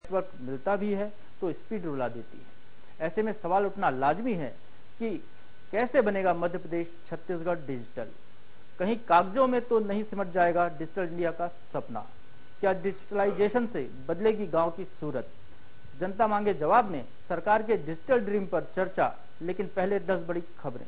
Network मिलता भी है तो स्पीड रुला देती है। ऐसे में सवाल उठना लाजमी है कि कैसे बनेगा मध्य प्रदेश छत्तीसगढ़ डिजिटल। कहीं कागजों में तो नहीं सिमट जाएगा डिजिटल इंडिया का सपना। क्या डिजिटलाइजेशन से बदलेगी गांव की सूरत? जनता मांगे जवाब में सरकार के डिजिटल ड्रीम पर चर्चा। लेकिन पहले 10 बड़ी खबरें।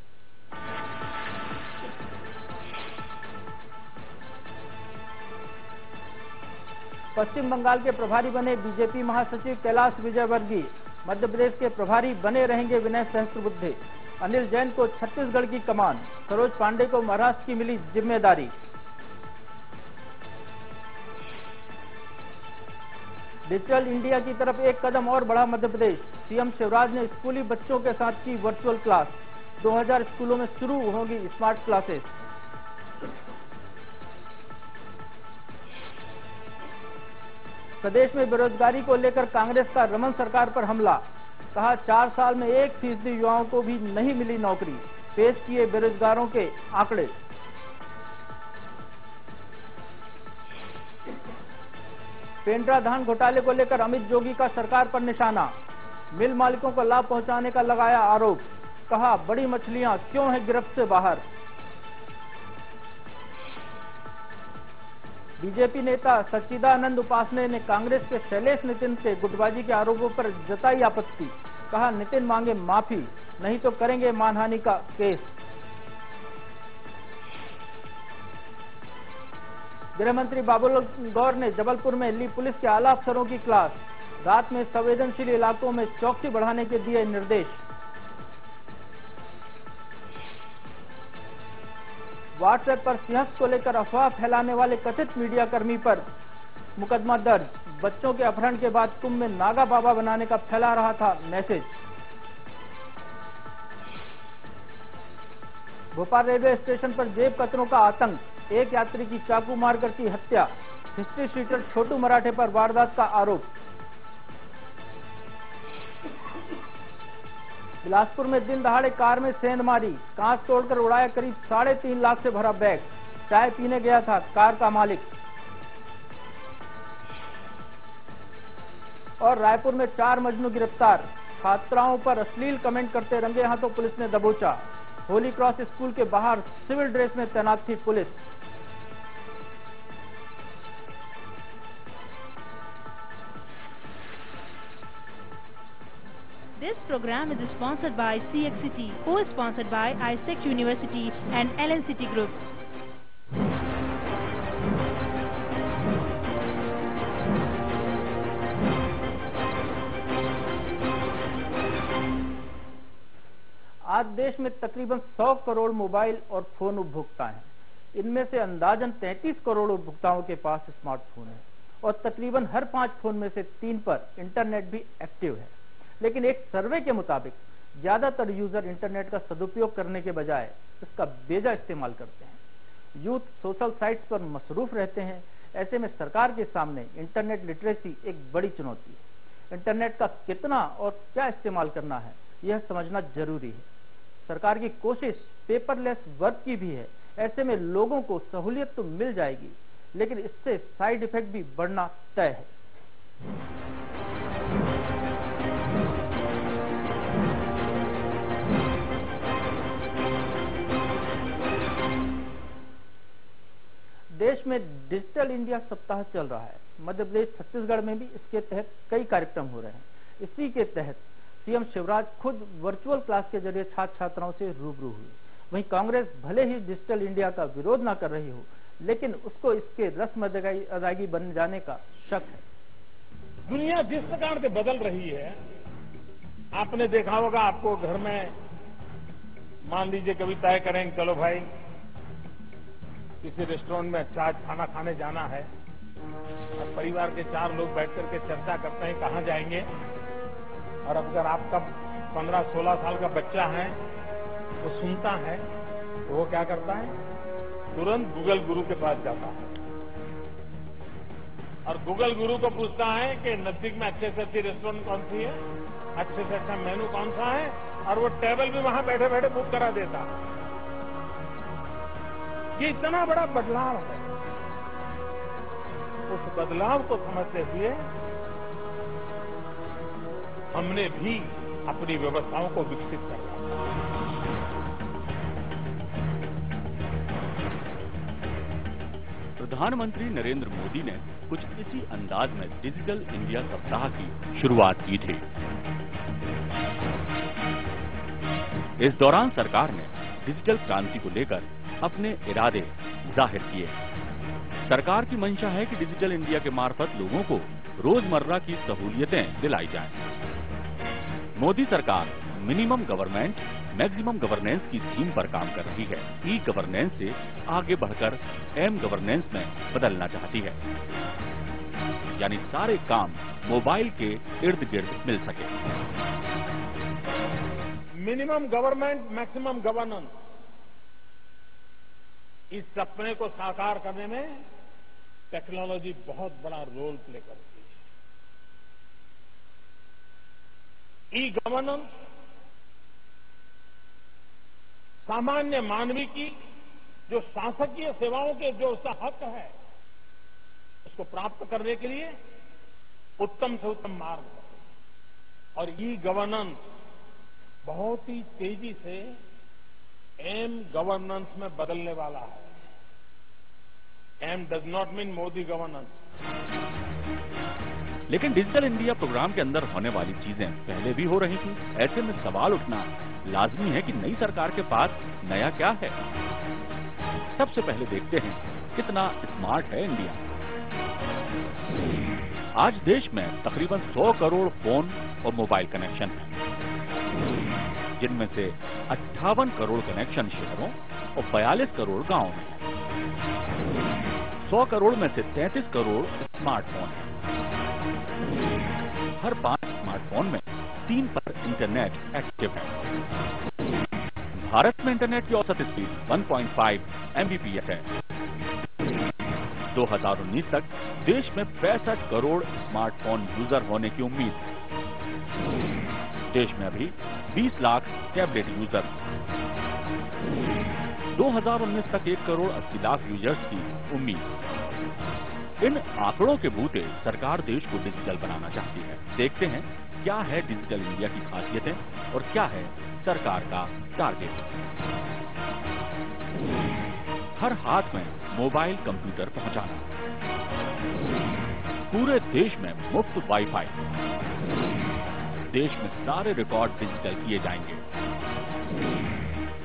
पश्चिम बंगाल के प्रभारी बने बीजेपी महासचिव कैलाश विजयवर्गीय। मध्य प्रदेश के प्रभारी बने रहेंगे विनय सहस्त्रबुद्धे। अनिल जैन को छत्तीसगढ़ की कमान, सरोज पांडे को महाराष्ट्र की मिली जिम्मेदारी। डिजिटल इंडिया की तरफ एक कदम और बढ़ा मध्य प्रदेश। सीएम शिवराज ने स्कूली बच्चों के साथ की वर्चुअल क्लास। 2000 स्कूलों में शुरू होंगी स्मार्ट क्लासेस। प्रदेश में बेरोजगारी को लेकर कांग्रेस का रमन सरकार पर हमला। कहा 4 साल में 1% युवाओं को भी नहीं मिली नौकरी। पेश किए बेरोजगारों के आंकड़े। पेंड्रा धान घोटाले को लेकर अमित जोगी का सरकार पर निशाना। मिल मालिकों को लाभ पहुंचाने का लगाया आरोप। कहा बड़ी मछलियां क्यों हैं गिरफ्त से बाहर। बीजेपी नेता सच्चिदानंद उपासने ने कांग्रेस के शैलेश नितिन से गुटबाजी के आरोपों पर जताई आपत्ति। कहा नितिन मांगे माफी, नहीं तो करेंगे मानहानि का केस। गृह मंत्री बाबुल गौर ने जबलपुर में ली पुलिस के आला अफसरों की क्लास। रात में संवेदनशील इलाकों में चौकसी बढ़ाने के दिए निर्देश। व्हाट्सएप पर सिंहस्थ को लेकर अफवाह फैलाने वाले कथित मीडियाकर्मी पर मुकदमा दर्ज। बच्चों के अपहरण के बाद कुंभ में नागा बाबा बनाने का फैला रहा था मैसेज। भोपाल रेलवे स्टेशन पर जेब कतरों का आतंक। एक यात्री की चाकू मारकर की हत्या। हिस्ट्री शीटर छोटू मराठे पर वारदात का आरोप। बिलासपुर में दिन दहाड़े कार में सेंधमारी। कांच तोड़कर उड़ाया करीब 3.5 लाख से भरा बैग। चाय पीने गया था कार का मालिक। और रायपुर में 4 मजनू गिरफ्तार। छात्राओं पर अश्लील कमेंट करते रंगे हाथों पुलिस ने दबोचा। होली क्रॉस स्कूल के बाहर सिविल ड्रेस में तैनात थी police. This program is sponsored by CXCT, co-sponsored by ISEC University and LNCT Group. आज देश में तकरीबन 100 करोड़ मोबाइल और फोन उपभोक्ता हैं। इनमें से अंदाजन 33 करोड़ उपभोक्ताओं के पास स्मार्टफोन है और तकरीबन हर 5 फोन में से 3 पर इंटरनेट भी एक्टिव है। लेकिन एक सर्वे के मुताबिक ज्यादातर यूजर इंटरनेट का सदुपयोग करने के बजाय इसका बेजा इस्तेमाल करते हैं। यूथ सोशल साइट्स पर मसरूफ रहते हैं। ऐसे में सरकार के सामने इंटरनेट लिटरेसी एक बड़ी चुनौती है। इंटरनेट का कितना और क्या इस्तेमाल करना है यह समझना जरूरी है। सरकार की कोशिश पेपरलेस वर्क की भी है। ऐसे में लोगों को सहूलियत तो मिल जाएगी, लेकिन इससे साइड इफेक्ट भी बढ़ना तय है। देश में डिजिटल इंडिया सप्ताह चल रहा है। मध्य प्रदेश छत्तीसगढ़ में भी इसके तहत कई कार्यक्रम हो रहे हैं। इसी के तहत सीएम शिवराज खुद वर्चुअल क्लास के जरिए छात्र छात्राओं से रूबरू हुए। वहीं कांग्रेस भले ही डिजिटल इंडिया का विरोध न कर रही हो, लेकिन उसको इसके रस्म अदायगी बन जाने का शक है। दुनिया जिस प्रकार से बदल रही है, आपने देखा होगा, आपको घर में मान लीजिए कभी तय करें चलो भाई किसी रेस्टोरेंट में अच्छा खाना खाने जाना है, और परिवार के 4 लोग बैठ करके चर्चा करते हैं कहां जाएंगे। और अगर आपका 15-16 साल का बच्चा है वो सुनता है तो वो क्या करता है, तुरंत गूगल गुरु के पास जाता है और गूगल गुरु को पूछता है कि नजदीक में अच्छे से अच्छी रेस्टोरेंट कौन सी है, अच्छे से अच्छा मेनू कौन सा है, और वो टेबल भी वहां बैठे बैठे बुक करा देता है। ये इतना बड़ा बदलाव है। उस बदलाव को समझते हुए हमने भी अपनी व्यवस्थाओं को विकसित करना है। प्रधानमंत्री नरेंद्र मोदी ने कुछ इसी अंदाज में डिजिटल इंडिया सप्ताह की शुरुआत की थी। इस दौरान सरकार ने डिजिटल क्रांति को लेकर अपने इरादे जाहिर किए। सरकार की मंशा है कि डिजिटल इंडिया के मार्फत लोगों को रोजमर्रा की सहूलियतें दिलाई जाएं। मोदी सरकार मिनिमम गवर्नमेंट मैक्सिमम गवर्नेंस की थीम पर काम कर रही है। ई गवर्नेंस से आगे बढ़कर एम गवर्नेंस में बदलना चाहती है, यानी सारे काम मोबाइल के इर्द गिर्द मिल सके। मिनिमम गवर्नमेंट मैक्सिमम गवर्नेंस, इस सपने को साकार करने में टेक्नोलॉजी बहुत बड़ा रोल प्ले करती है। ई गवर्नेंस सामान्य मानवी की जो शासकीय सेवाओं के जो उसका हक है, उसको प्राप्त करने के लिए उत्तम से उत्तम मार्ग है। और ई गवर्नेंस बहुत ही तेजी से एम गवर्नेंस में बदलने वाला है। M does not mean Modi governance. लेकिन डिजिटल इंडिया प्रोग्राम के अंदर होने वाली चीजें पहले भी हो रही थी। ऐसे में सवाल उठना लाजमी है कि नई सरकार के पास नया क्या है। सबसे पहले देखते हैं कितना स्मार्ट है इंडिया। आज देश में तकरीबन 100 करोड़ फोन और मोबाइल कनेक्शन है, जिनमें से 58 करोड़ कनेक्शन शहरों और 42 करोड़ गांवों में है। 100 करोड़ में से 33 करोड़ स्मार्टफोन है। हर 5 स्मार्टफोन में 3 पर इंटरनेट एक्टिव है। भारत में इंटरनेट की औसत स्पीड 1.5 Mbps है। 2019 तक देश में 65 करोड़ स्मार्टफोन यूजर होने की उम्मीद है। देश में अभी 20 लाख टैबलेट यूजर। 2019 तक 1 करोड़ 80 लाख यूजर्स की उम्मीद। इन आंकड़ों के बूते सरकार देश को डिजिटल बनाना चाहती है। देखते हैं क्या है डिजिटल इंडिया की खासियतें और क्या है सरकार का टारगेट। हर हाथ में मोबाइल कंप्यूटर पहुंचाना, पूरे देश में मुफ्त वाईफाई, देश में सारे रिकॉर्ड डिजिटल किए जाएंगे,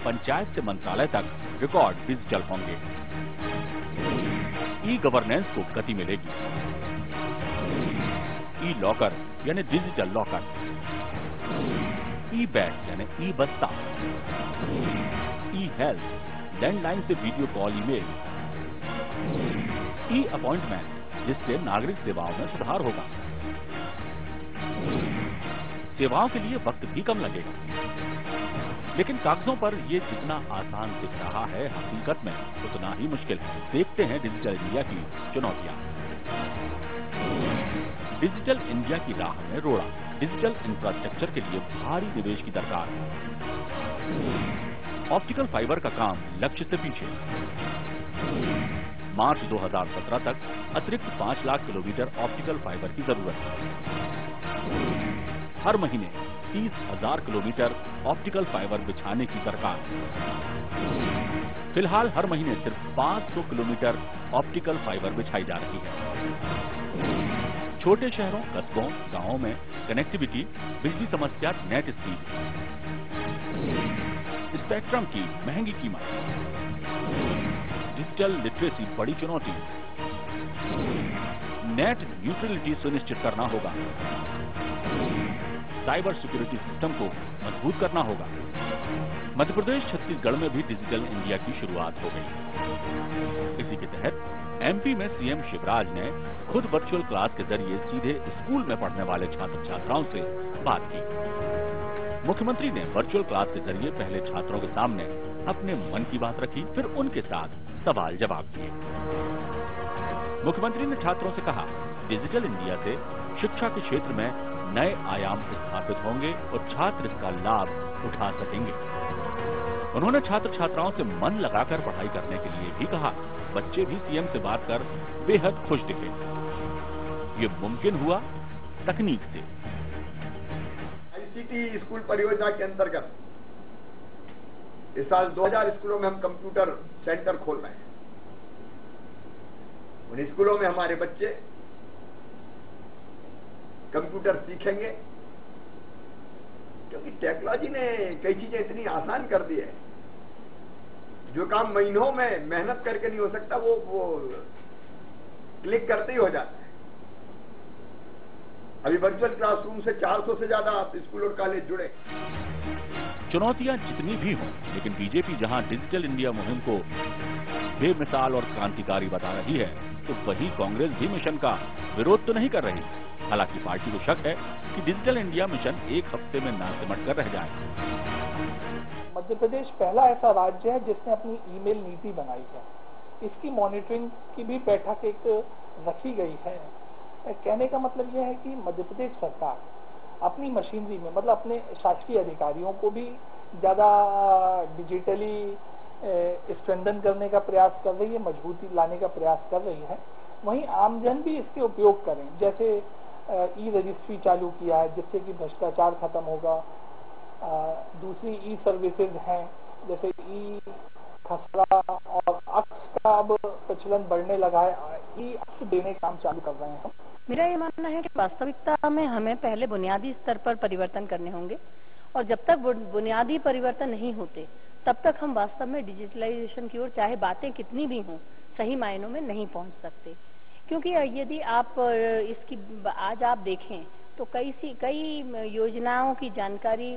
पंचायत से मंत्रालय तक रिकॉर्ड डिजिटल होंगे, ई गवर्नेंस को गति मिलेगी, ई लॉकर यानी डिजिटल लॉकर, ई बैग यानी ई बस्ता, ई हेल्थ लैंडलाइन से वीडियो कॉल, ईमेल, ई अपॉइंटमेंट जिससे नागरिक सेवाओं में सुधार होगा। सेवाओं के लिए वक्त भी कम लगेगा, लेकिन कागजों पर ये जितना आसान दिख रहा है हकीकत में उतना ही मुश्किल है। देखते हैं डिजिटल इंडिया की चुनौतियां। डिजिटल इंडिया की राह में रोड़ा। डिजिटल इंफ्रास्ट्रक्चर के लिए भारी निवेश की दरकार है। ऑप्टिकल फाइबर का काम लक्ष्य से पीछे। मार्च 2017 तक अतिरिक्त 5 लाख किलोमीटर ऑप्टिकल फाइबर की जरूरत है। हर महीने 30,000 किलोमीटर ऑप्टिकल फाइबर बिछाने की सरकार। फिलहाल हर महीने सिर्फ 500 किलोमीटर ऑप्टिकल फाइबर बिछाई जा रही है। छोटे शहरों, कस्बों, गांवों में कनेक्टिविटी, बिजली समस्या, नेट स्पीड, स्पेक्ट्रम की महंगी कीमत, डिजिटल लिटरेसी बड़ी चुनौती, नेट न्यूट्रलिटी सुनिश्चित करना होगा, साइबर सिक्योरिटी सिस्टम को मजबूत करना होगा। मध्य प्रदेश, छत्तीसगढ़ में भी डिजिटल इंडिया की शुरुआत हो गई। इसी के तहत एमपी में सीएम शिवराज ने खुद वर्चुअल क्लास के जरिए सीधे स्कूल में पढ़ने वाले छात्र छात्राओं से बात की। मुख्यमंत्री ने वर्चुअल क्लास के जरिए पहले छात्रों के सामने अपने मन की बात रखी, फिर उनके साथ सवाल जवाब किए। मुख्यमंत्री ने छात्रों से कहा, डिजिटल इंडिया से शिक्षा के क्षेत्र में नए आयाम स्थापित होंगे और छात्र इसका लाभ उठा सकेंगे। उन्होंने छात्र छात्राओं से मन लगाकर पढ़ाई करने के लिए भी कहा। बच्चे भी सीएम से बात कर बेहद खुश दिखे। ये मुमकिन हुआ तकनीक से। ICT स्कूल परियोजना के अंतर्गत इस साल 2000 स्कूलों में हम कंप्यूटर सेंटर खोल रहे हैं। उन स्कूलों में हमारे बच्चे कंप्यूटर सीखेंगे, क्योंकि टेक्नोलॉजी ने कई चीजें इतनी आसान कर दी है, जो काम महीनों में मेहनत करके नहीं हो सकता वो क्लिक करते ही हो जाता है। अभी वर्चुअल क्लासरूम से 400 से ज्यादा स्कूल और कॉलेज जुड़े। चुनौतियां जितनी भी हों, लेकिन बीजेपी जहां डिजिटल इंडिया मुहिम को बेमिसाल और क्रांतिकारी बता रही है, तो वहीं कांग्रेस भी मिशन का विरोध तो नहीं कर रही। हालांकि पार्टी को शक है कि डिजिटल इंडिया मिशन एक हफ्ते में ना सिमट कर रह जाए। मध्य प्रदेश पहला ऐसा राज्य है जिसने अपनी ईमेल नीति बनाई है। इसकी मॉनिटरिंग की भी बैठक एक रखी गई है। कहने का मतलब यह है कि मध्य प्रदेश सरकार अपनी मशीनरी में, मतलब अपने शासकीय अधिकारियों को भी ज्यादा डिजिटली स्ट्रेंथन करने का प्रयास कर रही है, मजबूती लाने का प्रयास कर रही है। वहीं आमजन भी इसके उपयोग करें, जैसे ई रजिस्ट्री चालू किया है जिससे कि भ्रष्टाचार खत्म होगा। दूसरी ई सर्विसेज हैं, जैसे ई खसरा और अक्स का अब प्रचलन बढ़ने लगा है। ई अक्स देने का काम चालू कर रहे हैं। मेरा ये मानना है कि वास्तविकता में हमें पहले बुनियादी स्तर पर परिवर्तन करने होंगे, और जब तक बुनियादी परिवर्तन नहीं होते तब तक हम वास्तव में डिजिटलाइजेशन की ओर, चाहे बातें कितनी भी हों, सही मायनों में नहीं पहुंच सकते। क्योंकि यदि आप इसकी आज आप देखें तो कई योजनाओं की जानकारी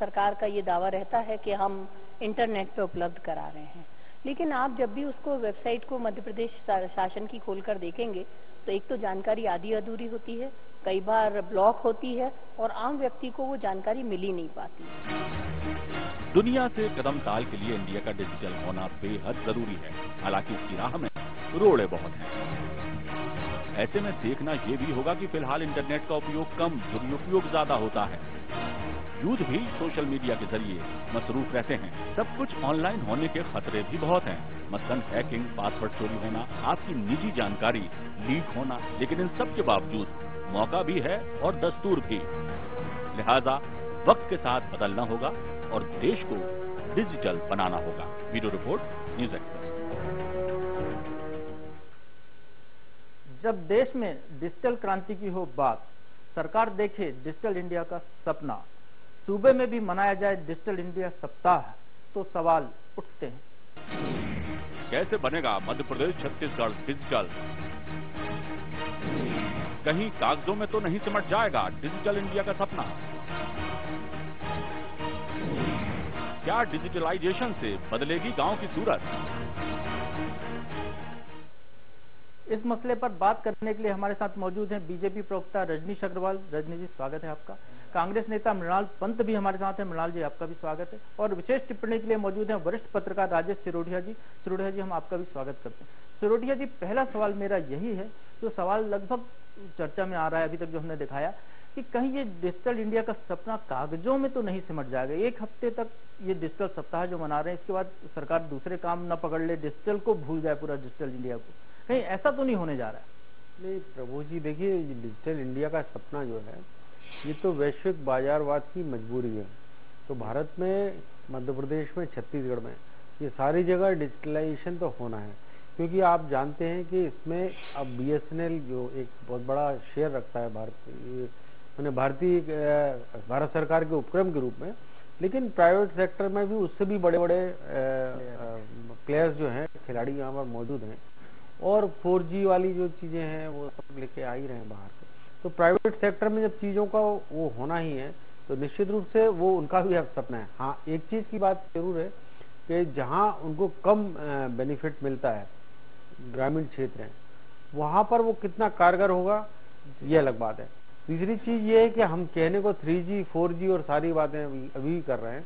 सरकार का ये दावा रहता है कि हम इंटरनेट पे उपलब्ध करा रहे हैं, लेकिन आप जब भी उसको वेबसाइट को मध्य प्रदेश शासन की खोलकर देखेंगे तो एक तो जानकारी आधी अधूरी होती है, कई बार ब्लॉक होती है और आम व्यक्ति को वो जानकारी मिल ही नहीं पाती। दुनिया से कदम ताल के लिए इंडिया का डिजिटल होना बेहद जरूरी है। हालांकि इसकी राह में रोड़े बहुत हैं। ऐसे में देखना ये भी होगा कि फिलहाल इंटरनेट का उपयोग कम, दुरुपयोग ज्यादा होता है। यूथ भी सोशल मीडिया के जरिए मसरूफ रहते हैं। सब कुछ ऑनलाइन होने के खतरे भी बहुत हैं, मसलन हैकिंग, पासवर्ड चोरी होना, आपकी निजी जानकारी लीक होना। लेकिन इन सब के बावजूद मौका भी है और दस्तूर भी। लिहाजा वक्त के साथ बदलना होगा और देश को डिजिटल बनाना होगा। Bureau report, news express. जब देश में डिजिटल क्रांति की हो बात, सरकार देखे डिजिटल इंडिया का सपना, सूबे में भी मनाया जाए डिजिटल इंडिया सप्ताह, तो सवाल उठते हैं। कैसे बनेगा मध्य प्रदेश छत्तीसगढ़ डिजिटल? कहीं कागजों में तो नहीं सिमट जाएगा डिजिटल इंडिया का सपना? क्या डिजिटलाइजेशन से बदलेगी गांव की सूरत? इस मसले पर बात करने के लिए हमारे साथ मौजूद हैं बीजेपी प्रवक्ता रजनीश अग्रवाल। रजनीश जी, स्वागत है आपका। कांग्रेस नेता मृणाल पंत भी हमारे साथ हैं। मृणाल जी, आपका भी स्वागत है। और विशेष टिप्पणी के लिए मौजूद हैं वरिष्ठ पत्रकार राजेश सिरोडिया जी। सिरोडिया जी, हम आपका भी स्वागत करते हैं। सिरोडिया जी, पहला सवाल मेरा यही है, जो सवाल लगभग चर्चा में आ रहा है अभी तक जो हमने दिखाया, कि कहीं ये डिजिटल इंडिया का सपना कागजों में तो नहीं सिमट जाएगा? एक हफ्ते तक ये डिजिटल सप्ताह जो मना रहे हैं, इसके बाद सरकार दूसरे काम न पकड़ ले, डिजिटल को भूल जाए, पूरा डिजिटल इंडिया को, कहीं ऐसा तो नहीं होने जा रहा है? नहीं प्रभु जी, देखिए डिजिटल इंडिया का सपना जो है ये तो वैश्विक बाजारवाद की मजबूरी है। तो भारत में, मध्य प्रदेश में, छत्तीसगढ़ में, ये सारी जगह डिजिटलाइजेशन तो होना है, क्योंकि आप जानते हैं कि इसमें अब BSNL जो एक बहुत बड़ा शेयर रखता है भारत सरकार के उपक्रम के रूप में, लेकिन प्राइवेट सेक्टर में भी उससे भी बड़े बड़े प्लेयर्स जो हैं, खिलाड़ी यहाँ पर मौजूद हैं, और 4G वाली जो चीजें हैं वो सब लेके आ ही रहे हैं बाहर से। तो प्राइवेट सेक्टर में जब चीजों का वो होना ही है, तो निश्चित रूप से वो उनका भी अब सपना है। हाँ, एक चीज की बात जरूर है कि जहां उनको कम बेनिफिट मिलता है, ग्रामीण क्षेत्र है, वहां पर वो कितना कारगर होगा, ये अलग बात है। तीसरी चीज ये है कि हम कहने को 3G 4G और सारी बातें अभी कर रहे हैं,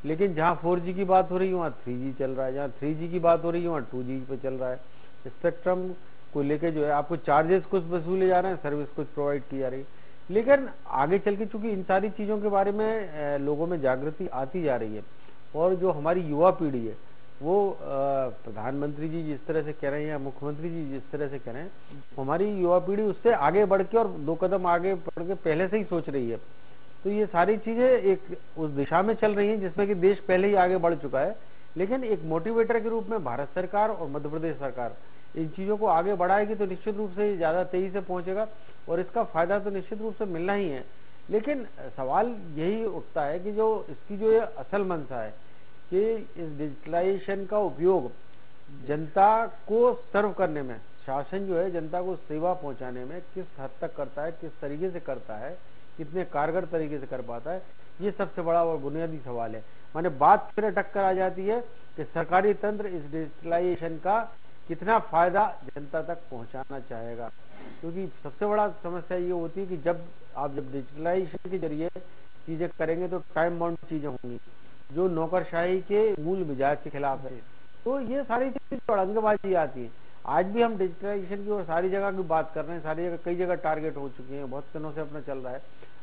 लेकिन जहां 4G की बात हो रही है वहां 3G चल रहा है, जहां 3G की बात हो रही है वहां 2G पे चल रहा है। स्पेक्ट्रम को लेके जो है आपको चार्जेस कुछ वसूले जा रहे हैं, सर्विस कुछ प्रोवाइड की जा रही है। लेकिन आगे चल के चूंकि इन सारी चीजों के बारे में लोगों में जागृति आती जा रही है, और जो हमारी युवा पीढ़ी है वो प्रधानमंत्री जी जिस तरह से कह रहे हैं या मुख्यमंत्री जी जिस तरह से कह रहे हैं, हमारी युवा पीढ़ी उससे आगे बढ़ के और 2 कदम आगे बढ़ के पहले से ही सोच रही है। तो ये सारी चीजें एक उस दिशा में चल रही हैं जिसमें कि देश पहले ही आगे बढ़ चुका है, लेकिन एक मोटिवेटर के रूप में भारत सरकार और मध्य प्रदेश सरकार इन चीजों को आगे बढ़ाएगी तो निश्चित रूप से ज्यादा तेजी से पहुंचेगा और इसका फायदा तो निश्चित रूप से मिलना ही है। लेकिन सवाल यही उठता है कि जो इसकी जो ये असल मंशा है कि इस डिजिटलाइजेशन का उपयोग जनता को सर्व करने में, शासन जो है जनता को सेवा पहुंचाने में किस हद तक करता है, किस तरीके से करता है, कितने कारगर तरीके से कर पाता है, ये सबसे बड़ा और बुनियादी सवाल है। माने बात फिर अटक कर आ जाती है कि सरकारी तंत्र इस डिजिटलाइजेशन का कितना फायदा जनता तक पहुंचाना चाहेगा, क्योंकि सबसे बड़ा समस्या ये होती है कि जब डिजिटलाइजेशन के जरिए चीजें करेंगे तो टाइम बाउंड चीजें होंगी जो नौकरशाही के मूल मिजाज के खिलाफ है। तो ये सारी चीजें अड़ंगबाजी आती है। आज भी हम डिजिटलाइजेशन की और सारी जगह की बात कर रहे हैं, सारी जगह कई जगह टारगेट हो चुके हैं, बहुत दिनों से अपना चल रहा है।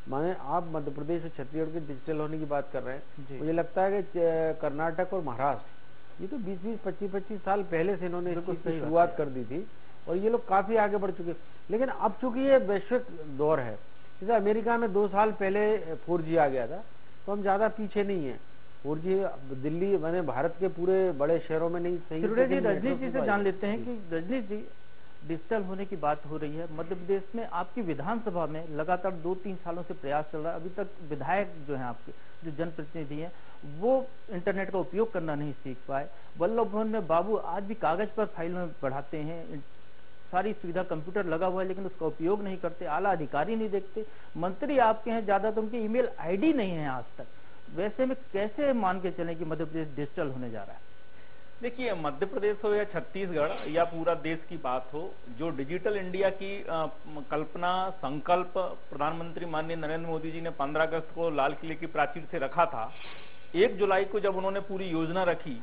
माने आप मध्य प्रदेश और छत्तीसगढ़ के डिजिटल होने की बात कर रहे हैं, मुझे लगता है कि कर्नाटक और महाराष्ट्र ये तो 20-20, 25-25 साल पहले से इन्होंने इसकी शुरुआत कर दी थी और ये लोग काफी आगे बढ़ चुके। लेकिन अब चूंकि ये वैश्विक दौर है, जैसे अमेरिका में 2 साल पहले 4G आ गया था, तो हम ज्यादा पीछे नहीं है। 4G दिल्ली मैंने भारत के पूरे बड़े शहरों में नहीं सही। रजनीश जी से जान लेते हैं कि रजनीश जी, डिजिटल होने की बात हो रही है मध्य प्रदेश में, आपकी विधानसभा में लगातार 2-3 सालों से प्रयास चल रहा है। अभी तक विधायक जो हैं आपके, जो जनप्रतिनिधि हैं, वो इंटरनेट का उपयोग करना नहीं सीख पाए। वल्लभ भवन में बाबू आज भी कागज पर फाइल में बढ़ाते हैं, सारी सुविधा कंप्यूटर लगा हुआ है लेकिन उसका उपयोग नहीं करते, आला अधिकारी नहीं देखते। मंत्री आपके हैं ज्यादा, तो उनकी ईमेल आईडी नहीं है आज तक। वैसे में कैसे मान के चलें कि मध्य प्रदेश डिजिटल होने जा रहा है? देखिए, मध्य प्रदेश हो या छत्तीसगढ़ या पूरा देश की बात हो, जो डिजिटल इंडिया की कल्पना, संकल्प प्रधानमंत्री माननीय नरेंद्र मोदी जी ने 15 अगस्त को लाल किले की प्राचीर से रखा था, 1 जुलाई को जब उन्होंने पूरी योजना रखी,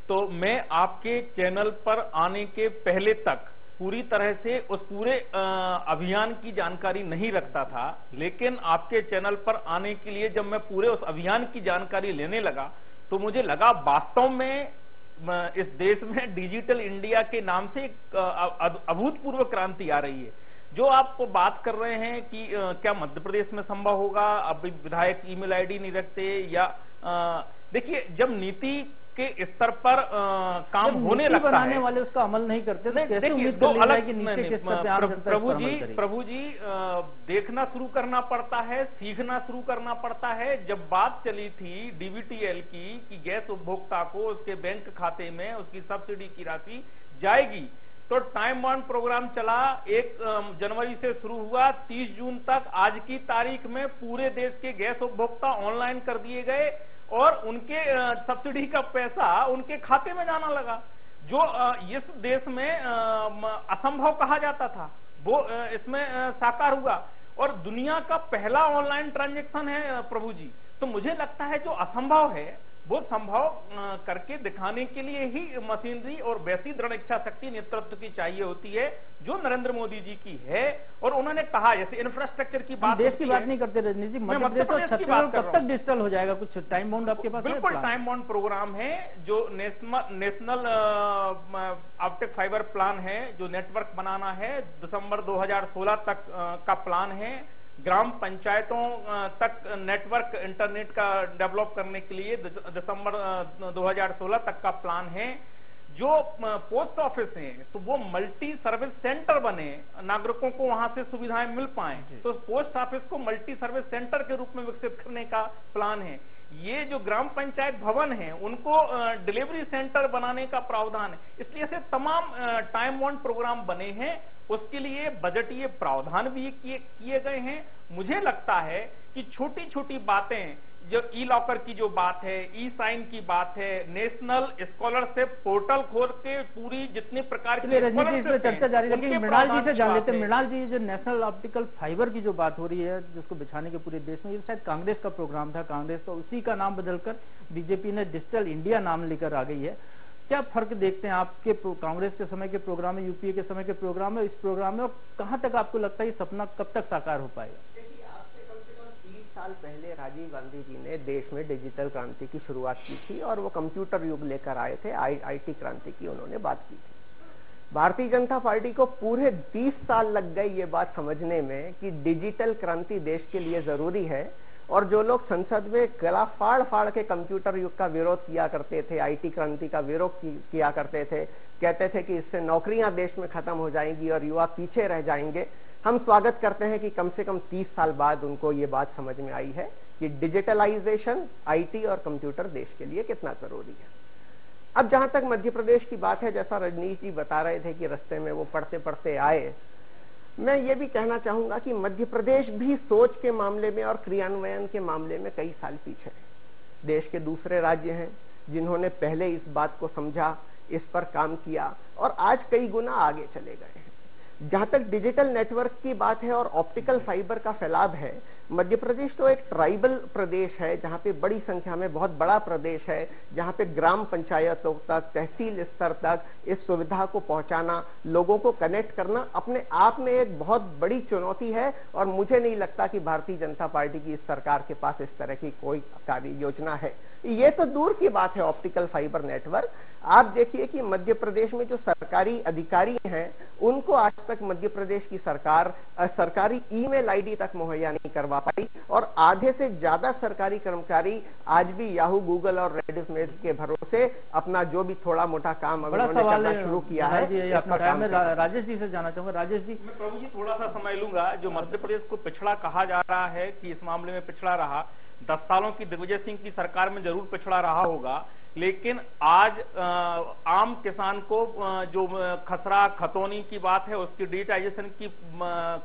तो मैं आपके चैनल पर आने के पहले तक पूरी तरह से उस पूरे अभियान की जानकारी नहीं रखता था। लेकिन आपके चैनल पर आने के लिए जब मैं पूरे उस अभियान की जानकारी लेने लगा, तो मुझे लगा वास्तव में इस देश में डिजिटल इंडिया के नाम से एक अभूतपूर्व क्रांति आ रही है। जो आप बात कर रहे हैं कि क्या मध्य प्रदेश में संभव होगा, अब विधायक ईमेल आईडी नहीं रखते, या देखिए, जब नीति के स्तर पर काम होने लगता है, बनाने वाले उसका अमल नहीं करते, तो कैसे उम्मीद कर लेना है कि नीचे के स्तर पे आप प्रभु जी देखना शुरू करना पड़ता है, सीखना शुरू करना पड़ता है। जब बात चली थी डीबीटीएल की कि गैस उपभोक्ता को उसके बैंक खाते में उसकी सब्सिडी की राशि जाएगी, तो टाइम बाउंड प्रोग्राम चला, 1 जनवरी से शुरू हुआ, 30 जून तक आज की तारीख में पूरे देश के गैस उपभोक्ता ऑनलाइन कर दिए गए और उनके सब्सिडी का पैसा उनके खाते में जाना लगा। जो इस देश में असंभव कहा जाता था, वो इसमें साकार हुआ और दुनिया का पहला ऑनलाइन ट्रांजैक्शन है प्रभु जी। तो मुझे लगता है जो असंभव है वो संभव करके दिखाने के लिए ही मशीनरी और वैसी दृढ़ इच्छा शक्ति नेतृत्व की चाहिए होती है, जो नरेंद्र मोदी जी की है। और उन्होंने कहा, जैसे इंफ्रास्ट्रक्चर की बात, देश की बात नहीं करते रजनीश जी, मध्य प्रदेश की बात कब तक डिजिटल हो जाएगा? कुछ टाइम बाउंड आपके पास? बिल्कुल टाइम बाउंड प्रोग्राम है, जो नेशनल ऑप्टिक फाइबर प्लान है, जो नेटवर्क बनाना है, दिसंबर 2016 तक का प्लान है। ग्राम पंचायतों तक नेटवर्क इंटरनेट का डेवलप करने के लिए दिसंबर 2016 तक का प्लान है। जो पोस्ट ऑफिस हैं, तो वो मल्टी सर्विस सेंटर बने, नागरिकों को वहां से सुविधाएं मिल पाएं, तो पोस्ट ऑफिस को मल्टी सर्विस सेंटर के रूप में विकसित करने का प्लान है। ये जो ग्राम पंचायत भवन है, उनको डिलीवरी सेंटर बनाने का प्रावधान है। इसलिए से तमाम टाइम बाउंड प्रोग्राम बने हैं, उसके लिए बजटीय प्रावधान भी किए गए हैं। मुझे लगता है कि छोटी छोटी बातें, जो ई लॉकर की जो बात है, ई साइन की बात है, नेशनल स्कॉलरशिप पोर्टल खोल के पूरी जितनी प्रकार की चर्चा जारी रखेंगे। मृणाल जी से जान लेते हैं। मृणाल जी, जो नेशनल ऑप्टिकल फाइबर की जो बात हो रही है, जिसको बिछाने के पूरे देश में, ये शायद कांग्रेस का प्रोग्राम था, कांग्रेस तो उसी का नाम बदलकर बीजेपी ने डिजिटल इंडिया नाम लेकर आ गई है। क्या फर्क देखते हैं आपके कांग्रेस के समय के प्रोग्राम में, यूपीए के समय के प्रोग्राम में, इस प्रोग्राम में, और कहां तक आपको लगता है ये सपना कब तक साकार हो पाएगा? देखिए, आज से कम 30 साल पहले राजीव गांधी जी ने देश में डिजिटल क्रांति की शुरुआत की थी और वो कंप्यूटर युग लेकर आए थे, आईटी क्रांति की उन्होंने बात की थी। भारतीय जनता पार्टी को पूरे 20 साल लग गए ये बात समझने में कि डिजिटल क्रांति देश के लिए जरूरी है और जो लोग संसद में गला फाड़ फाड़ के कंप्यूटर युग का विरोध किया करते थे, आईटी क्रांति का विरोध किया करते थे, कहते थे कि इससे नौकरियां देश में खत्म हो जाएंगी और युवा पीछे रह जाएंगे, हम स्वागत करते हैं कि कम से कम 30 साल बाद उनको ये बात समझ में आई है कि डिजिटलाइजेशन, आईटी और कंप्यूटर देश के लिए कितना जरूरी है। अब जहां तक मध्य प्रदेश की बात है, जैसा रजनीश जी बता रहे थे कि रास्ते में वो पढ़ते पढ़ते आए, मैं ये भी कहना चाहूंगा कि मध्य प्रदेश भी सोच के मामले में और क्रियान्वयन के मामले में कई साल पीछे है। देश के दूसरे राज्य हैं जिन्होंने पहले इस बात को समझा, इस पर काम किया और आज कई गुना आगे चले गए हैं। जहां तक डिजिटल नेटवर्क की बात है और ऑप्टिकल फाइबर का फैलाव है, मध्य प्रदेश तो एक ट्राइबल प्रदेश है, जहां पे बड़ी संख्या में, बहुत बड़ा प्रदेश है, जहां पे ग्राम पंचायतों तक, तहसील स्तर तक इस सुविधा को पहुंचाना, लोगों को कनेक्ट करना अपने आप में एक बहुत बड़ी चुनौती है। और मुझे नहीं लगता कि भारतीय जनता पार्टी की इस सरकार के पास इस तरह की कोई कार्य योजना है। ये तो दूर की बात है ऑप्टिकल फाइबर नेटवर्क। आप देखिए कि मध्य प्रदेश में जो सरकारी अधिकारी हैं, उनको आज तक मध्य प्रदेश की सरकार सरकारी ईमेल आईडी तक मुहैया नहीं करवा पाई और आधे से ज्यादा सरकारी कर्मचारी आज भी याहू, गूगल और रेडिसमेल के भरोसे अपना जो भी थोड़ा मोटा काम उन्होंने करना शुरू किया है। राजेश जी से जाना चाहूंगा। राजेश जी, मैं प्रभु जी थोड़ा सा समय लूंगा। जो मध्य प्रदेश को पिछड़ा कहा जा रहा है कि इस मामले में पिछड़ा रहा, 10 सालों की दिग्विजय सिंह की सरकार में जरूर पिछड़ा रहा होगा, लेकिन आज आम किसान को जो खसरा खतौनी की बात है उसकी डिजिटाइजेशन की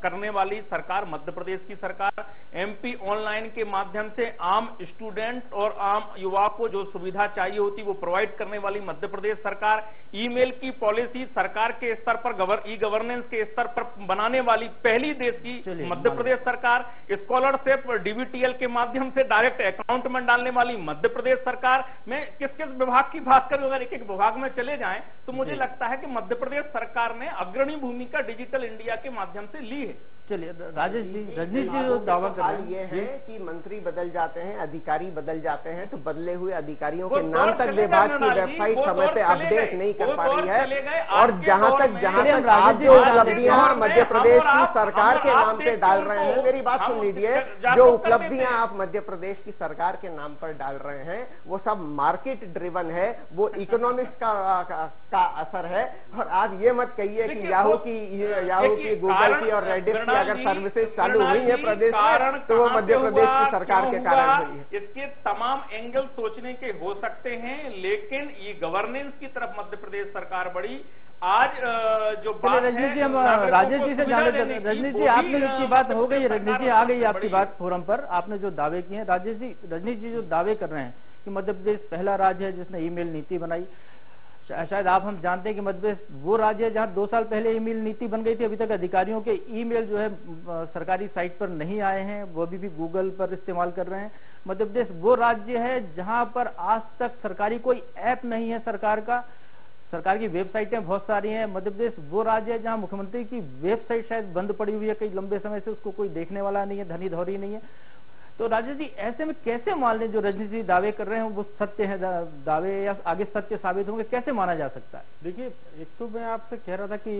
करने वाली सरकार मध्य प्रदेश की सरकार, एमपी ऑनलाइन के माध्यम से आम स्टूडेंट और आम युवा को जो सुविधा चाहिए होती वो प्रोवाइड करने वाली मध्य प्रदेश सरकार, ईमेल की पॉलिसी सरकार के स्तर पर ई गवर्नेंस के स्तर पर बनाने वाली पहली देश की मध्य प्रदेश सरकार, स्कॉलरशिप डीबीटीएल के माध्यम से डायरेक्ट अकाउंट में डालने वाली मध्य प्रदेश सरकार में किस विभाग की बात करें, अगर एक एक विभाग में चले जाएं तो मुझे लगता है कि मध्य प्रदेश सरकार ने अग्रणी भूमिका डिजिटल इंडिया के माध्यम से ली है। चलिए राजेश जी, रजनीश जी जो दावा कर रहे हैं ये है कि मंत्री बदल जाते हैं, अधिकारी बदल जाते हैं, तो बदले हुए अधिकारियों के नाम तक विभाग की वेबसाइट समय पे अपडेट नहीं कर पा रही है। और जहां तक आप जो उपलब्धियां मध्य प्रदेश की सरकार के नाम पे डाल रहे हैं, मेरी बात सुन लीजिए, जो उपलब्धियां आप मध्य प्रदेश की सरकार के नाम पर डाल रहे हैं वो सब मार्केट ड्रिवन है, वो इकोनॉमिक्स का असर है। और आप ये मत कहिए कि याहू की गूगल की और रेडिट की अगर सर्विसेज चालू हुई है प्रदेश में तो वो मध्य प्रदेश की सरकार के कारण हुई है। इसके तमाम एंगल सोचने के हो सकते हैं, लेकिन ये गवर्नेंस की तरफ मध्य प्रदेश सरकार बढ़ी। आज जो बात है, रजनीश जी, हम राजेश जी से जाने चाहते हैं। रजनीश जी, आपने की बात हो गई, रजनीश जी आ गई आपकी बात फोरम पर, आपने जो दावे किए हैं। राजेश जी, रजनीश जी जो दावे कर रहे हैं कि मध्य प्रदेश पहला राज्य है जिसने ईमेल नीति बनाई, शायद आप हम जानते हैं कि मध्य प्रदेश वो राज्य है जहां 2 साल पहले ईमेल नीति बन गई थी, अभी तक अधिकारियों के ईमेल जो है सरकारी साइट पर नहीं आए हैं, वो अभी भी गूगल पर इस्तेमाल कर रहे हैं। मध्य प्रदेश वो राज्य है जहां पर आज तक सरकारी कोई ऐप नहीं है सरकार का, सरकार की वेबसाइटें बहुत सारी हैं। मध्य प्रदेश वो राज्य है जहां मुख्यमंत्री की वेबसाइट शायद बंद पड़ी हुई है कई लंबे समय से, उसको कोई देखने वाला नहीं है, धनी धौरी नहीं है। तो राजेश जी, ऐसे में कैसे मान लें जो रजनीश जी दावे कर रहे हैं वो सत्य है, दावे या आगे सत्य साबित होंगे, कैसे माना जा सकता है? देखिए, एक तो मैं आपसे कह रहा था कि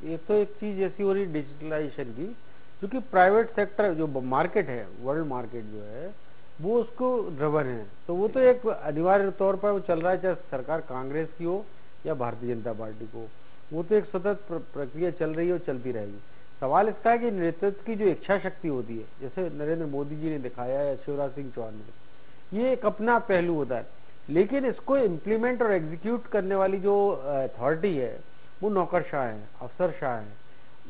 एक चीज ऐसी हो रही डिजिटलाइजेशन की, क्योंकि प्राइवेट सेक्टर जो मार्केट है, वर्ल्ड मार्केट जो है वो उसको ड्रिवन है, तो वो तो एक अनिवार्य तौर पर वो चल रहा है, चाहे सरकार कांग्रेस की हो या भारतीय जनता पार्टी को, वो तो एक सतत प्रक्रिया चल रही है और चलती रहेगी। सवाल इसका है कि नेतृत्व की जो इच्छा शक्ति होती है, जैसे नरेंद्र मोदी जी ने दिखाया या शिवराज सिंह चौहान ने, ये एक अपना पहलू होता है, लेकिन इसको इम्प्लीमेंट और एग्जीक्यूट करने वाली जो अथॉरिटी है वो नौकरशाह है, अफसरशाह है,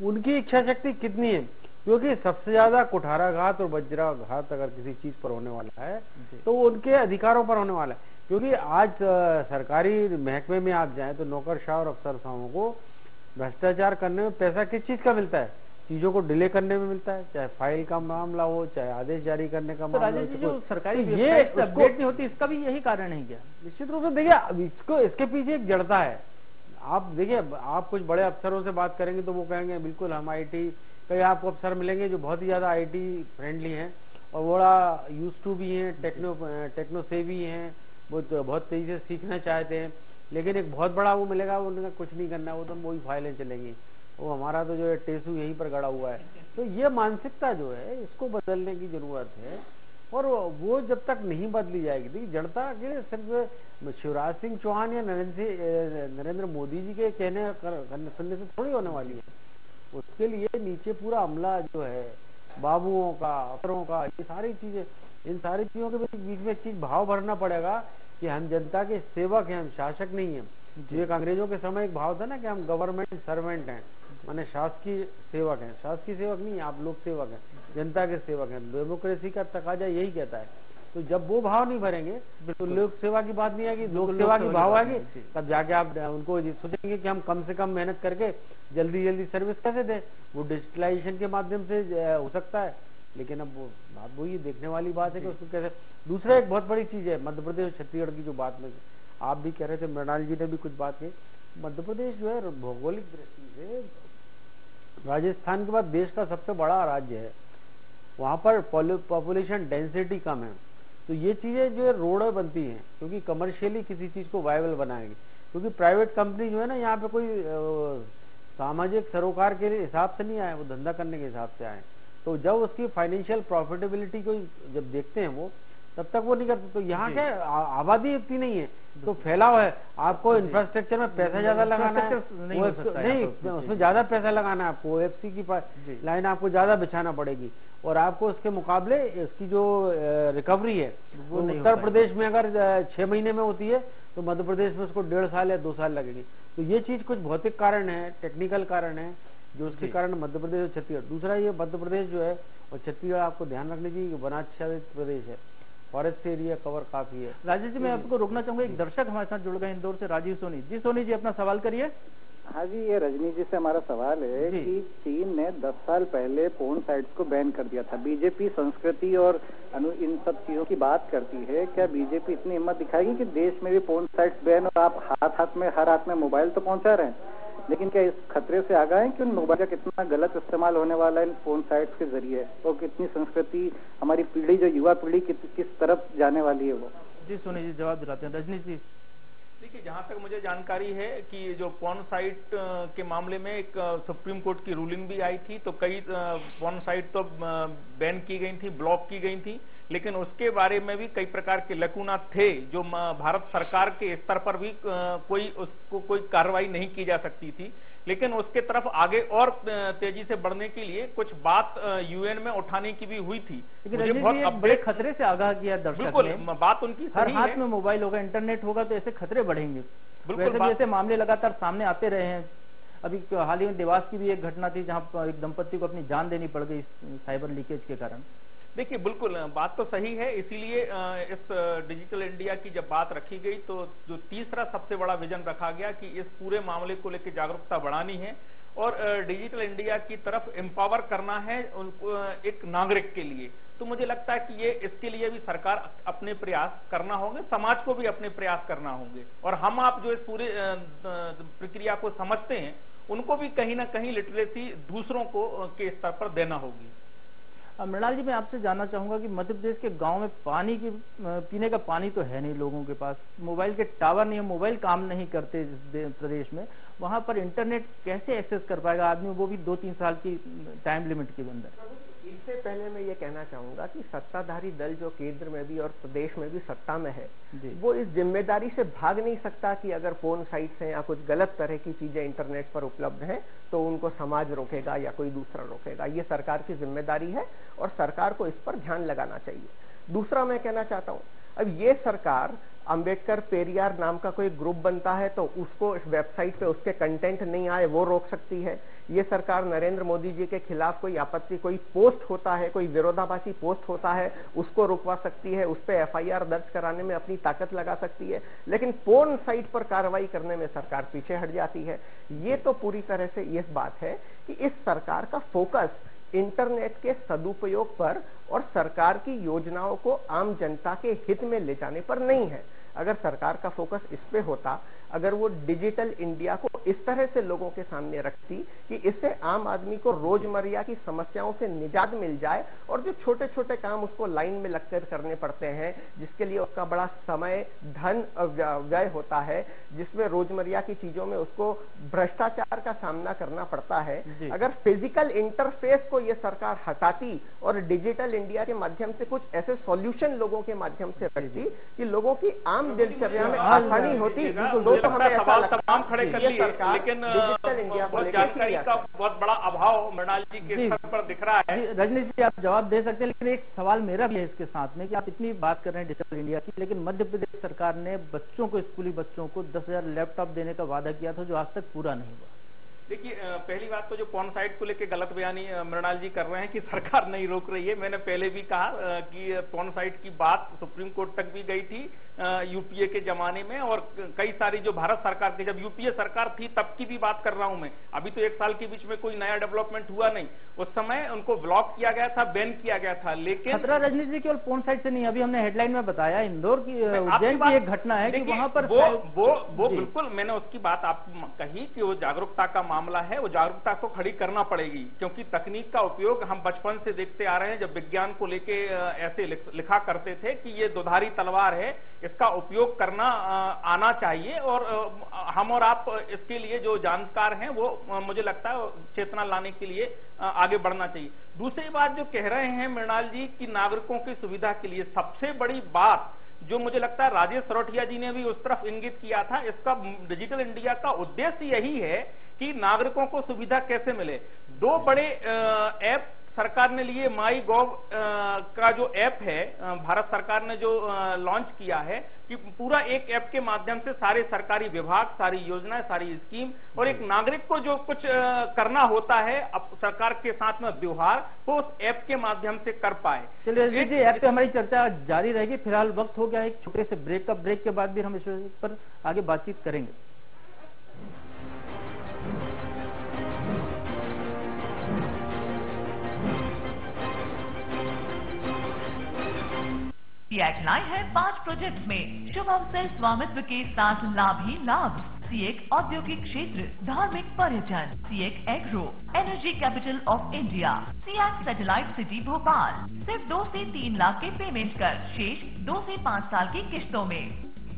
उनकी इच्छा शक्ति कितनी है? क्योंकि सबसे ज्यादा कुठाराघात और वज्राघात अगर किसी चीज पर होने वाला है तो वो उनके अधिकारों पर होने वाला है। क्योंकि आज सरकारी महकमे में आप जाएं तो नौकरशाह और अफसरशाहों को भ्रष्टाचार करने में पैसा किस चीज का मिलता है? चीजों को डिले करने में मिलता है, चाहे फाइल का मामला हो, चाहे आदेश जारी करने का मामला हो। जो सरकारी ये अपडेट नहीं होती, इसका भी यही कारण है क्या? निश्चित रूप से देखिए, इसके पीछे एक जड़ता है। आप देखिए, आप कुछ बड़े अफसरों से बात करेंगे तो वो कहेंगे बिल्कुल हम IT, कई आपको अफसर मिलेंगे जो बहुत ही ज्यादा IT फ्रेंडली हैं और बड़ा यूज टू भी हैं, टेक्नो सेवी हैं, बहुत तेजी से सीखना चाहते हैं, लेकिन एक बहुत बड़ा वो मिलेगा, उनका कुछ नहीं करना, वो तो वही फाइलें चलेंगी, वो हमारा तो जो है टेसू यहीं पर गड़ा हुआ है। तो ये मानसिकता जो है इसको बदलने की जरूरत है। और वो जब तक नहीं बदली जाएगी, देखिए जनता के सिर्फ शिवराज सिंह चौहान या नरेंद्र मोदी जी के कहने सुनने से थोड़ी होने वाली है। उसके लिए नीचे पूरा अमला जो है, बाबुओं का, अफसरों का, ये सारी चीजें, इन सारी चीजों के बीच में एक चीज भाव भरना पड़ेगा कि हम जनता के सेवक हैं, हम शासक नहीं हैं। जो एक अंग्रेजों के समय एक भाव था ना कि हम गवर्नमेंट सर्वेंट हैं, माने शासकीय सेवक हैं। शासकीय सेवक नहीं, आप लोक सेवक हैं, जनता के सेवक हैं। डेमोक्रेसी का तकाजा यही कहता है। तो जब वो भाव नहीं भरेंगे तो लोक सेवा की बात नहीं आएगी, लोक सेवा की भाव आएगी, तब जाके आप उनको सोचेंगे कि हम कम से कम मेहनत करके जल्दी जल्दी सर्विस कैसे दें। वो डिजिटलाइजेशन के माध्यम से हो सकता है, लेकिन अब वो बात वही देखने वाली बात है कि उसको कैसे। दूसरा एक बहुत बड़ी चीज है मध्य प्रदेश छत्तीसगढ़ की, जो बात में आप भी कह रहे थे, मृणाल जी ने भी कुछ बात की। मध्य प्रदेश जो है भौगोलिक दृष्टि से राजस्थान के बाद देश का सबसे बड़ा राज्य है। वहां पर पॉपुलेशन डेंसिटी कम है, तो ये चीजें जो है रोड बनती हैं, क्योंकि कमर्शियली किसी चीज को वायबल बनाएगी। क्योंकि प्राइवेट कंपनी जो है ना, यहाँ पे कोई सामाजिक सरोकार के हिसाब से नहीं आए, वो धंधा करने के हिसाब से आए। तो जब उसकी फाइनेंशियल प्रॉफिटेबिलिटी को जब देखते हैं वो, तब तक वो नहीं करते। तो यहाँ क्या आबादी इतनी नहीं है, तो फैलाव है। आपको इंफ्रास्ट्रक्चर में पैसा ज्यादा लगाना है, नहीं उसमें ज्यादा पैसा लगाना है आपको, OFC की लाइन आपको ज्यादा बिछाना पड़ेगी, और आपको उसके मुकाबले इसकी जो रिकवरी है वो उत्तर प्रदेश में अगर 6 महीने में होती है, तो मध्य प्रदेश में उसको 1.5 साल या 2 साल लगेगी। तो ये चीज कुछ भौतिक कारण है, टेक्निकल कारण है, जो उसके कारण मध्य प्रदेश और छत्तीसगढ़। दूसरा ये मध्य प्रदेश जो है और छत्तीसगढ़, आपको ध्यान रखने की वनाच्छादित प्रदेश है, फॉरेस्ट एरिया कवर काफी है। राजेश जी, मैं आपको रोकना चाहूंगा, एक दर्शक हमारे साथ जुड़ गए इंदौर से, राजीव सोनी जी। सोनी जी, अपना सवाल करिए। हाँ जी, ये रजनी जी से हमारा सवाल है कि चीन ने 10 साल पहले पोर्न साइट्स को बैन कर दिया था। बीजेपी संस्कृति और इन सब चीजों की बात करती है, क्या बीजेपी इतनी हिम्मत दिखाएगी कि देश में भी पोर्न साइट्स बैन, और आप हर हाथ में मोबाइल तो पहुंचा रहे हैं, लेकिन क्या इस खतरे से आगाह है कि उन मोबाइल का कितना गलत इस्तेमाल होने वाला है इन फोन साइट्स के जरिए, और कितनी संस्कृति, हमारी पीढ़ी, जो युवा पीढ़ी किस तरफ जाने वाली है वो? जी सोनी जी जवाब दिलाते हैं। रजनी जी, देखिए, जहां तक मुझे जानकारी है कि जो पॉर्न साइट के मामले में एक सुप्रीम कोर्ट की रूलिंग भी आई थी, तो कई पॉर्न साइट तो बैन की गई थी, ब्लॉक की गई थी, लेकिन उसके बारे में भी कई प्रकार के लकूना थे, जो भारत सरकार के स्तर पर भी कोई कार्रवाई नहीं की जा सकती थी। लेकिन उसके तरफ आगे और तेजी से बढ़ने के लिए कुछ बात UN में उठाने की भी हुई थी। लेकिन बहुत बड़े खतरे से आगाह किया दर्शक ने। बिल्कुल, बात उनकी सही है। हर हाथ में मोबाइल होगा, इंटरनेट होगा, तो ऐसे खतरे बढ़ेंगे। वैसे भी ऐसे मामले लगातार सामने आते रहे हैं। अभी हाल ही में देवास की भी एक घटना थी, जहां एक दंपति को अपनी जान देनी पड़ गई साइबर लीकेज के कारण। देखिए, बिल्कुल बात तो सही है। इसीलिए इस डिजिटल इंडिया की जब बात रखी गई, तो जो तीसरा सबसे बड़ा विजन रखा गया कि इस पूरे मामले को लेकर जागरूकता बढ़ानी है और डिजिटल इंडिया की तरफ एम्पावर करना है उनको, एक नागरिक के लिए। तो मुझे लगता है कि ये इसके लिए भी सरकार अपने प्रयास करना होंगे, समाज को भी अपने प्रयास करना होंगे, और हम आप जो इस पूरे प्रक्रिया को समझते हैं, उनको भी कहीं ना कहीं लिटरेसी दूसरों को के स्तर पर देना होगी। मृणाल जी, मैं आपसे जानना चाहूंगा कि मध्य प्रदेश के गांव में पानी की पीने का पानी तो है नहीं लोगों के पास, मोबाइल के टावर नहीं है, मोबाइल काम नहीं करते प्रदेश में, वहां पर इंटरनेट कैसे एक्सेस कर पाएगा आदमी, वो भी 2-3 साल की टाइम लिमिट के अंदर? इससे पहले मैं ये कहना चाहूंगा कि सत्ताधारी दल जो केंद्र में भी और प्रदेश में भी सत्ता में है, वो इस जिम्मेदारी से भाग नहीं सकता कि अगर पोर्न साइट्स हैं या कुछ गलत तरह की चीजें इंटरनेट पर उपलब्ध हैं तो उनको समाज रोकेगा या कोई दूसरा रोकेगा। ये सरकार की जिम्मेदारी है और सरकार को इस पर ध्यान लगाना चाहिए। दूसरा मैं कहना चाहता हूँ, अब ये सरकार अंबेडकर पेरियार नाम का कोई ग्रुप बनता है तो उसको इस वेबसाइट पे उसके कंटेंट नहीं आए वो रोक सकती है। ये सरकार नरेंद्र मोदी जी के खिलाफ कोई आपत्ति, कोई पोस्ट होता है, कोई विरोधाभासी पोस्ट होता है, उसको रुकवा सकती है, उस पर FIR दर्ज कराने में अपनी ताकत लगा सकती है, लेकिन पोर्न साइट पर कार्रवाई करने में सरकार पीछे हट जाती है। ये तो पूरी तरह से ये बात है कि इस सरकार का फोकस इंटरनेट के सदुपयोग पर और सरकार की योजनाओं को आम जनता के हित में ले जाने पर नहीं है। अगर सरकार का फोकस इस पे होता, अगर वो डिजिटल इंडिया को इस तरह से लोगों के सामने रखती कि इससे आम आदमी को रोजमर्रा की समस्याओं से निजात मिल जाए, और जो छोटे छोटे काम उसको लाइन में लगकर करने पड़ते हैं, जिसके लिए उसका बड़ा समय धन व्यय होता है, जिसमें रोजमर्रा की चीजों में उसको भ्रष्टाचार का सामना करना पड़ता है, अगर फिजिकल इंटरफेस को ये सरकार हटाती और डिजिटल इंडिया के माध्यम से कुछ ऐसे सॉल्यूशन लोगों के माध्यम से रखती कि लोगों की आम दिनचर्या में आसानी होती, तो हमें ऐसा लगता खड़े कर लिए, लेकिन डिजिटल इंडिया को जानकारी का बहुत बड़ा अभाव मृणाल जी के स्तर पर दिख रहा है। रजनीश जी आप जवाब दे सकते हैं, लेकिन एक सवाल मेरा भी है इसके साथ में कि आप इतनी बात कर रहे हैं डिजिटल इंडिया की, लेकिन मध्य प्रदेश सरकार ने बच्चों को, स्कूली बच्चों को 10,000 लैपटॉप देने का वादा किया था जो आज तक पूरा नहीं हुआ। देखिए, पहली बात तो जो पॉर्न साइट को लेकर गलत बयानी मृणाल जी कर रहे हैं कि सरकार नहीं रोक रही है। मैंने पहले भी कहा कि पॉर्न साइट की बात सुप्रीम कोर्ट तक भी गई थी यूपीए के जमाने में, और कई सारी जो भारत सरकार की, जब यूपीए सरकार थी तब की भी बात कर रहा हूं मैं। अभी तो 1 साल के बीच में कोई नया डेवलपमेंट हुआ नहीं। उस समय उनको ब्लॉक किया गया था, बैन किया गया था, लेकिन खतरा रजनीश जी केवल पॉर्न साइट से नहीं, अभी हमने हेडलाइन में बताया इंदौर की, उज्जैन की एक घटना है कि वहां पर वो बिल्कुल मैंने उसकी बात आप कही कि वो जागरूकता का मामला है, वो जागरूकता को खड़ी करना पड़ेगी, क्योंकि तकनीक का उपयोग हम बचपन से देखते आ रहे हैं। जब विज्ञान को लेके ऐसे लिखा करते थे कि ये दुधारी तलवार है, इसका उपयोग करना आना चाहिए, और हम और आप इसके लिए जो जानकार हैं वो मुझे लगता है चेतना लाने के लिए आगे बढ़ना चाहिए। दूसरी बात जो कह रहे हैं मृणाल जी कि नागरिकों की सुविधा के लिए, सबसे बड़ी बात जो मुझे लगता है राजेश सरोठिया जी ने भी उस तरफ इंगित किया था, इसका डिजिटल इंडिया का उद्देश्य यही है कि नागरिकों को सुविधा कैसे मिले। 2 बड़े ऐप सरकार ने लिए, माई गॉव का जो ऐप है भारत सरकार ने जो लॉन्च किया है, कि पूरा एक ऐप के माध्यम से सारे सरकारी विभाग, सारी योजनाएं, सारी स्कीम, और एक नागरिक को जो कुछ करना होता है अब सरकार के साथ में व्यवहार, वो उस ऐप के माध्यम से कर पाए। चलिए जी, ऐप पे हमारी चर्चा जारी रहेगी। फिलहाल वक्त हो गया एक छोटे से ब्रेक का। ब्रेक के बाद भी हम इस पर आगे बातचीत करेंगे। सीएक लाए है 5 प्रोजेक्ट में शुभ अवसर, स्वामित्व के साथ लाभ ही लाभ। सीएक औद्योगिक क्षेत्र, धार्मिक पर्यटन, सीएक agro, energy capital of India, सीएक सैटेलाइट सिटी भोपाल। सिर्फ 2 से 3 लाख के पेमेंट कर, शेष 2 से 5 साल की किस्तों में।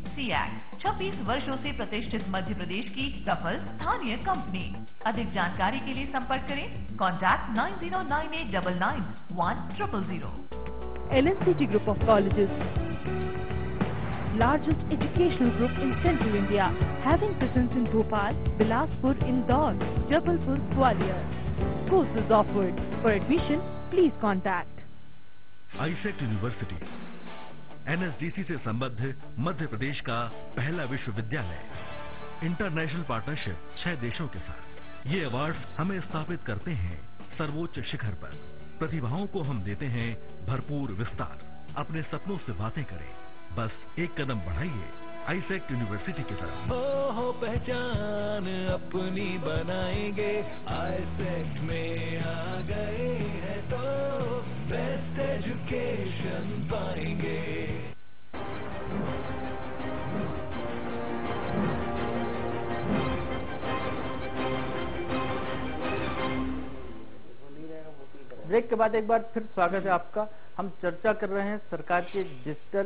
सीएक 26 वर्षों से प्रतिष्ठित मध्य प्रदेश की सफल स्थानीय कंपनी। अधिक जानकारी के लिए संपर्क करें, contact 9099991000। LNCT Group of Colleges, largest educational group in Central India, having presence in Bhopal, Bilaspur, Indore, Jabalpur, Gwalior. Courses offered. For admission, please contact AISECT university, NSDC से संबद्ध मध्य प्रदेश का पहला विश्वविद्यालय। इंटरनेशनल पार्टनरशिप 6 देशों के साथ। ये अवार्ड्स हमें स्थापित करते हैं सर्वोच्च शिखर पर। प्रतिभाओं को हम देते हैं भरपूर विस्तार। अपने सपनों से बातें करें, बस एक कदम बढ़ाइए आईसेक्ट यूनिवर्सिटी की तरफ। हो पहचान अपनी बनाएंगे, आईसेक्ट में आ गए हैं तो बेस्ट एजुकेशन पाएंगे। ब्रेक के बाद एक बार फिर स्वागत है आपका। हम चर्चा कर रहे हैं सरकार के डिजिटल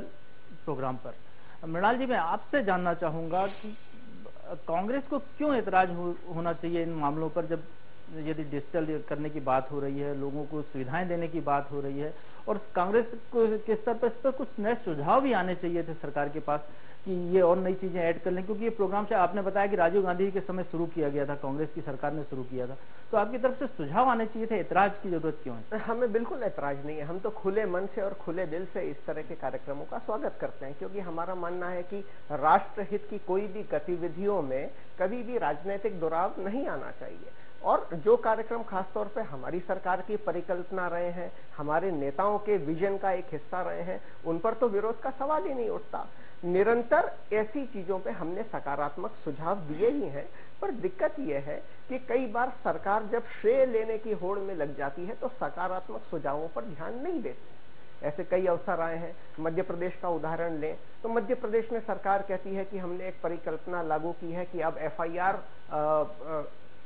प्रोग्राम पर। मृणाल जी, मैं आपसे जानना चाहूंगा कि कांग्रेस को क्यों ऐतराज होना चाहिए इन मामलों पर, जब यदि डिजिटल करने की बात हो रही है, लोगों को सुविधाएं देने की बात हो रही है, और कांग्रेस के स्तर पर इस पर कुछ नए सुझाव भी आने चाहिए थे सरकार के पास कि ये और नई चीजें ऐड कर लें, क्योंकि ये प्रोग्राम से आपने बताया कि राजीव गांधी के समय शुरू किया गया था, कांग्रेस की सरकार ने शुरू किया था, तो आपकी तरफ से सुझाव आने चाहिए थे। ऐतराज की जरूरत क्यों है? हमें बिल्कुल ऐतराज नहीं है। हम तो खुले मन से और खुले दिल से इस तरह के कार्यक्रमों का स्वागत करते हैं, क्योंकि हमारा मानना है कि राष्ट्रहित की कोई भी गतिविधियों में कभी भी राजनीतिक दुराव नहीं आना चाहिए। और जो कार्यक्रम खासतौर पे हमारी सरकार की परिकल्पना रहे हैं, हमारे नेताओं के विजन का एक हिस्सा रहे हैं, उन पर तो विरोध का सवाल ही नहीं उठता। निरंतर ऐसी चीजों पे हमने सकारात्मक सुझाव दिए ही हैं, पर दिक्कत यह है कि कई बार सरकार जब श्रेय लेने की होड़ में लग जाती है तो सकारात्मक सुझावों पर ध्यान नहीं देती। ऐसे कई अवसर आए हैं। मध्य प्रदेश का उदाहरण लें तो मध्य प्रदेश में सरकार कहती है कि हमने एक परिकल्पना लागू की है कि अब FIR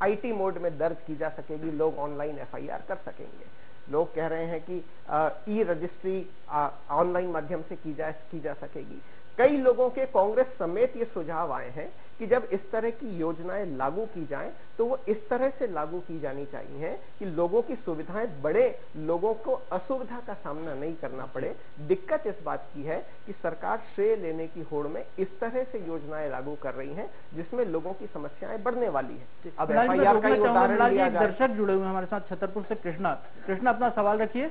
IT मोड में दर्ज की जा सकेगी, लोग ऑनलाइन FIR कर सकेंगे। लोग कह रहे हैं कि E-रजिस्ट्री ऑनलाइन माध्यम से की जा सकेगी। कई लोगों के कांग्रेस समेत ये सुझाव आए हैं कि जब इस तरह की योजनाएं लागू की जाएं तो वो इस तरह से लागू की जानी चाहिए कि लोगों की सुविधाएं बढ़े, लोगों को असुविधा का सामना नहीं करना पड़े। दिक्कत इस बात की है कि सरकार श्रेय लेने की होड़ में इस तरह से योजनाएं लागू कर रही हैं जिसमें लोगों की समस्याएं बढ़ने वाली है। अब FIR का ही उदाहरण लिया जाए। दर्शक जुड़े हुए हमारे साथ छतरपुर से कृष्णा अपना सवाल रखिए।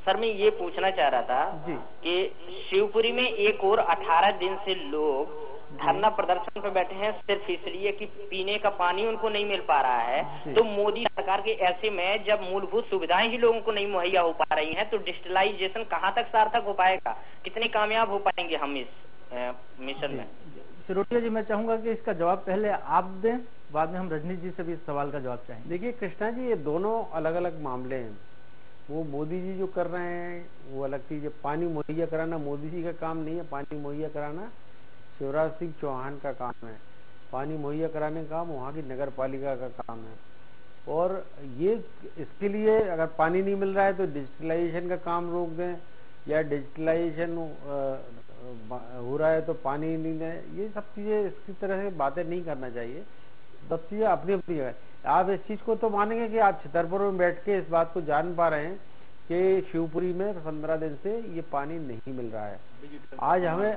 सर मैं ये पूछना चाह रहा था कि शिवपुरी में एक और 18 दिन से लोग धरना प्रदर्शन पर बैठे हैं सिर्फ इसलिए कि पीने का पानी उनको नहीं मिल पा रहा है। तो मोदी सरकार के ऐसे में जब मूलभूत सुविधाएं ही लोगों को नहीं मुहैया हो पा रही हैं तो डिजिटलाइजेशन कहाँ तक सार्थक हो पाएगा, कितने कामयाब हो पाएंगे हम इस मिशन में? सिरोटिया जी, मैं चाहूंगा कि इसका जवाब पहले आप दें, बाद में हम रजनीश जी से भी इस सवाल का जवाब चाहेंगे। देखिए कृष्णा जी, ये दोनों अलग अलग मामले हैं। वो मोदी जी जो कर रहे हैं वो अलग चीज है। पानी मुहैया कराना मोदी जी का काम नहीं है, पानी मुहैया कराना शिवराज सिंह चौहान का काम है। पानी मुहैया कराने का काम वहाँ की नगर पालिका का काम है। और ये इसके लिए अगर पानी नहीं मिल रहा है तो डिजिटलाइजेशन का काम रोक दें, या डिजिटलाइजेशन हो रहा है तो पानी नहीं दें, ये सब चीजें इसकी तरह से बातें नहीं करना चाहिए। सब चीजें अपनी अपनी जगह। आप इस चीज को तो मानेंगे कि आप छतरपुर में बैठ के इस बात को जान पा रहे हैं कि शिवपुरी में 15 दिन से ये पानी नहीं मिल रहा है। आज हमें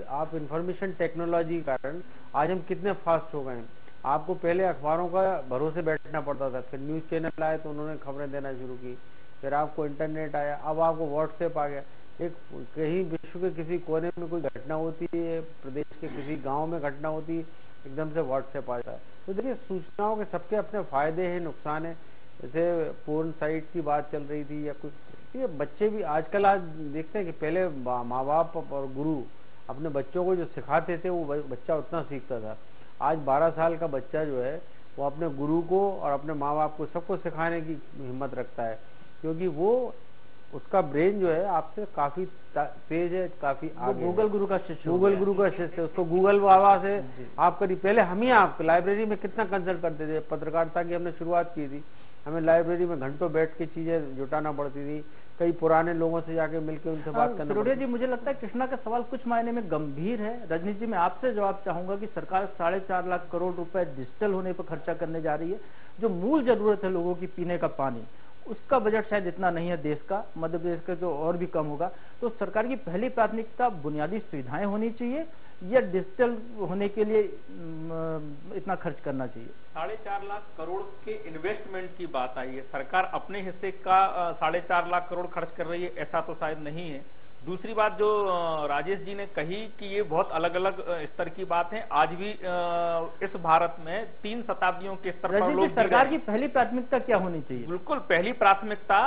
आप इंफॉर्मेशन टेक्नोलॉजी के कारण आज हम कितने फास्ट हो गए हैं। आपको पहले अखबारों का भरोसे बैठना पड़ता था, फिर न्यूज चैनल आए तो उन्होंने खबरें देना शुरू की, फिर आपको इंटरनेट आया, अब आपको व्हाट्सएप आ गया। एक कहीं विश्व के किसी कोने में कोई घटना होती है, प्रदेश के किसी गांव में घटना होती है, एकदम से व्हाट्सएप आ जाता है। तो देखिए सूचनाओं के सबके अपने फायदे हैं, नुकसान है। जैसे पोर्न साइट की बात चल रही थी या कुछ, ये बच्चे भी आजकल आज देखते हैं कि पहले माँ बाप और गुरु अपने बच्चों को जो सिखाते थे वो बच्चा उतना सीखता था। आज 12 साल का बच्चा जो है वो अपने गुरु को और अपने माँ बाप को सबको सिखाने की हिम्मत रखता है, क्योंकि वो उसका ब्रेन जो है आपसे काफी तेज है, काफी आगे। गूगल गुरु का शिष्य, गूगल गुरु का शिष्य, उसको गूगल बाबा से आप करिए। पहले हम ही आप लाइब्रेरी में कितना कंसल्ट करते थे, पत्रकारिता की हमने शुरुआत की थी, हमें लाइब्रेरी में घंटों बैठ के चीजें जुटाना पड़ती थी, कई पुराने लोगों से जाके मिलकर उनसे बात करना पड़ती। जी, मुझे लगता है कृष्णा का सवाल कुछ मायने में गंभीर है। रजनीश जी, मैं आपसे जवाब चाहूंगा कि सरकार 4.5 लाख करोड़ रुपए डिजिटल होने पर खर्चा करने जा रही है। जो मूल जरूरत है लोगों की पीने का पानी, उसका बजट शायद इतना नहीं है देश का, मध्य प्रदेश का तो और भी कम होगा। तो सरकार की पहली प्राथमिकता बुनियादी सुविधाएं होनी चाहिए या डिजिटल होने के लिए इतना खर्च करना चाहिए? 4.5 लाख करोड़ के इन्वेस्टमेंट की बात आई है। सरकार अपने हिस्से का 4.5 लाख करोड़ खर्च कर रही है ऐसा तो शायद नहीं है। दूसरी बात जो राजेश जी ने कही कि ये बहुत अलग अलग स्तर की बात है। आज भी इस भारत में 3 शताब्दियों के स्तर पर लोग सरकार की पहली प्राथमिकता क्या होनी चाहिए? बिल्कुल पहली प्राथमिकता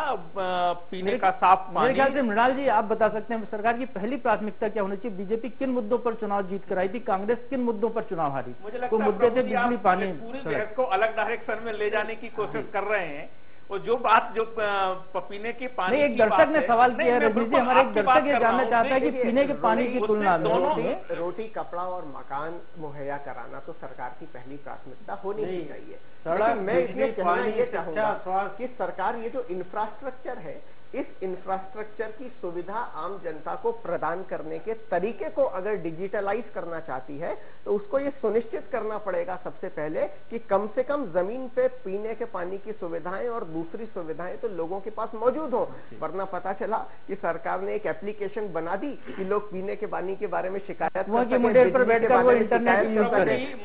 पीने का साफ पानी। मेरे ख्याल से मृणाल जी आप बता सकते हैं सरकार की पहली प्राथमिकता क्या होनी चाहिए? बीजेपी किन मुद्दों पर चुनाव जीत कर आई थी, कांग्रेस किन मुद्दों पर चुनाव हारी? मुझे लगता है मुद्दे थे बिजली पानी। पूरी बहस को अलग डायरेक्शन में ले जाने की कोशिश कर रहे हैं। और जो बात जो पीने के पानी, एक दर्शक ने सवाल किया है रजनीश जी, हमारे एक दर्शक ये जानना चाहता है कि पीने के पानी की तुलना में रोटी, कपड़ा और मकान मुहैया कराना तो सरकार की पहली प्राथमिकता होनी ही चाहिए। लेकिन मैं इसमें कहना ये चाहूंगा कि सरकार ये जो इंफ्रास्ट्रक्चर है, इस इंफ्रास्ट्रक्चर की सुविधा आम जनता को प्रदान करने के तरीके को अगर डिजिटलाइज करना चाहती है तो उसको ये सुनिश्चित करना पड़ेगा सबसे पहले कि कम से कम जमीन पे पीने के पानी की सुविधाएं और दूसरी सुविधाएं तो लोगों के पास मौजूद हो। वरना पता चला कि सरकार ने एक एप्लीकेशन बना दी कि लोग पीने के पानी के बारे में शिकायत कर सके,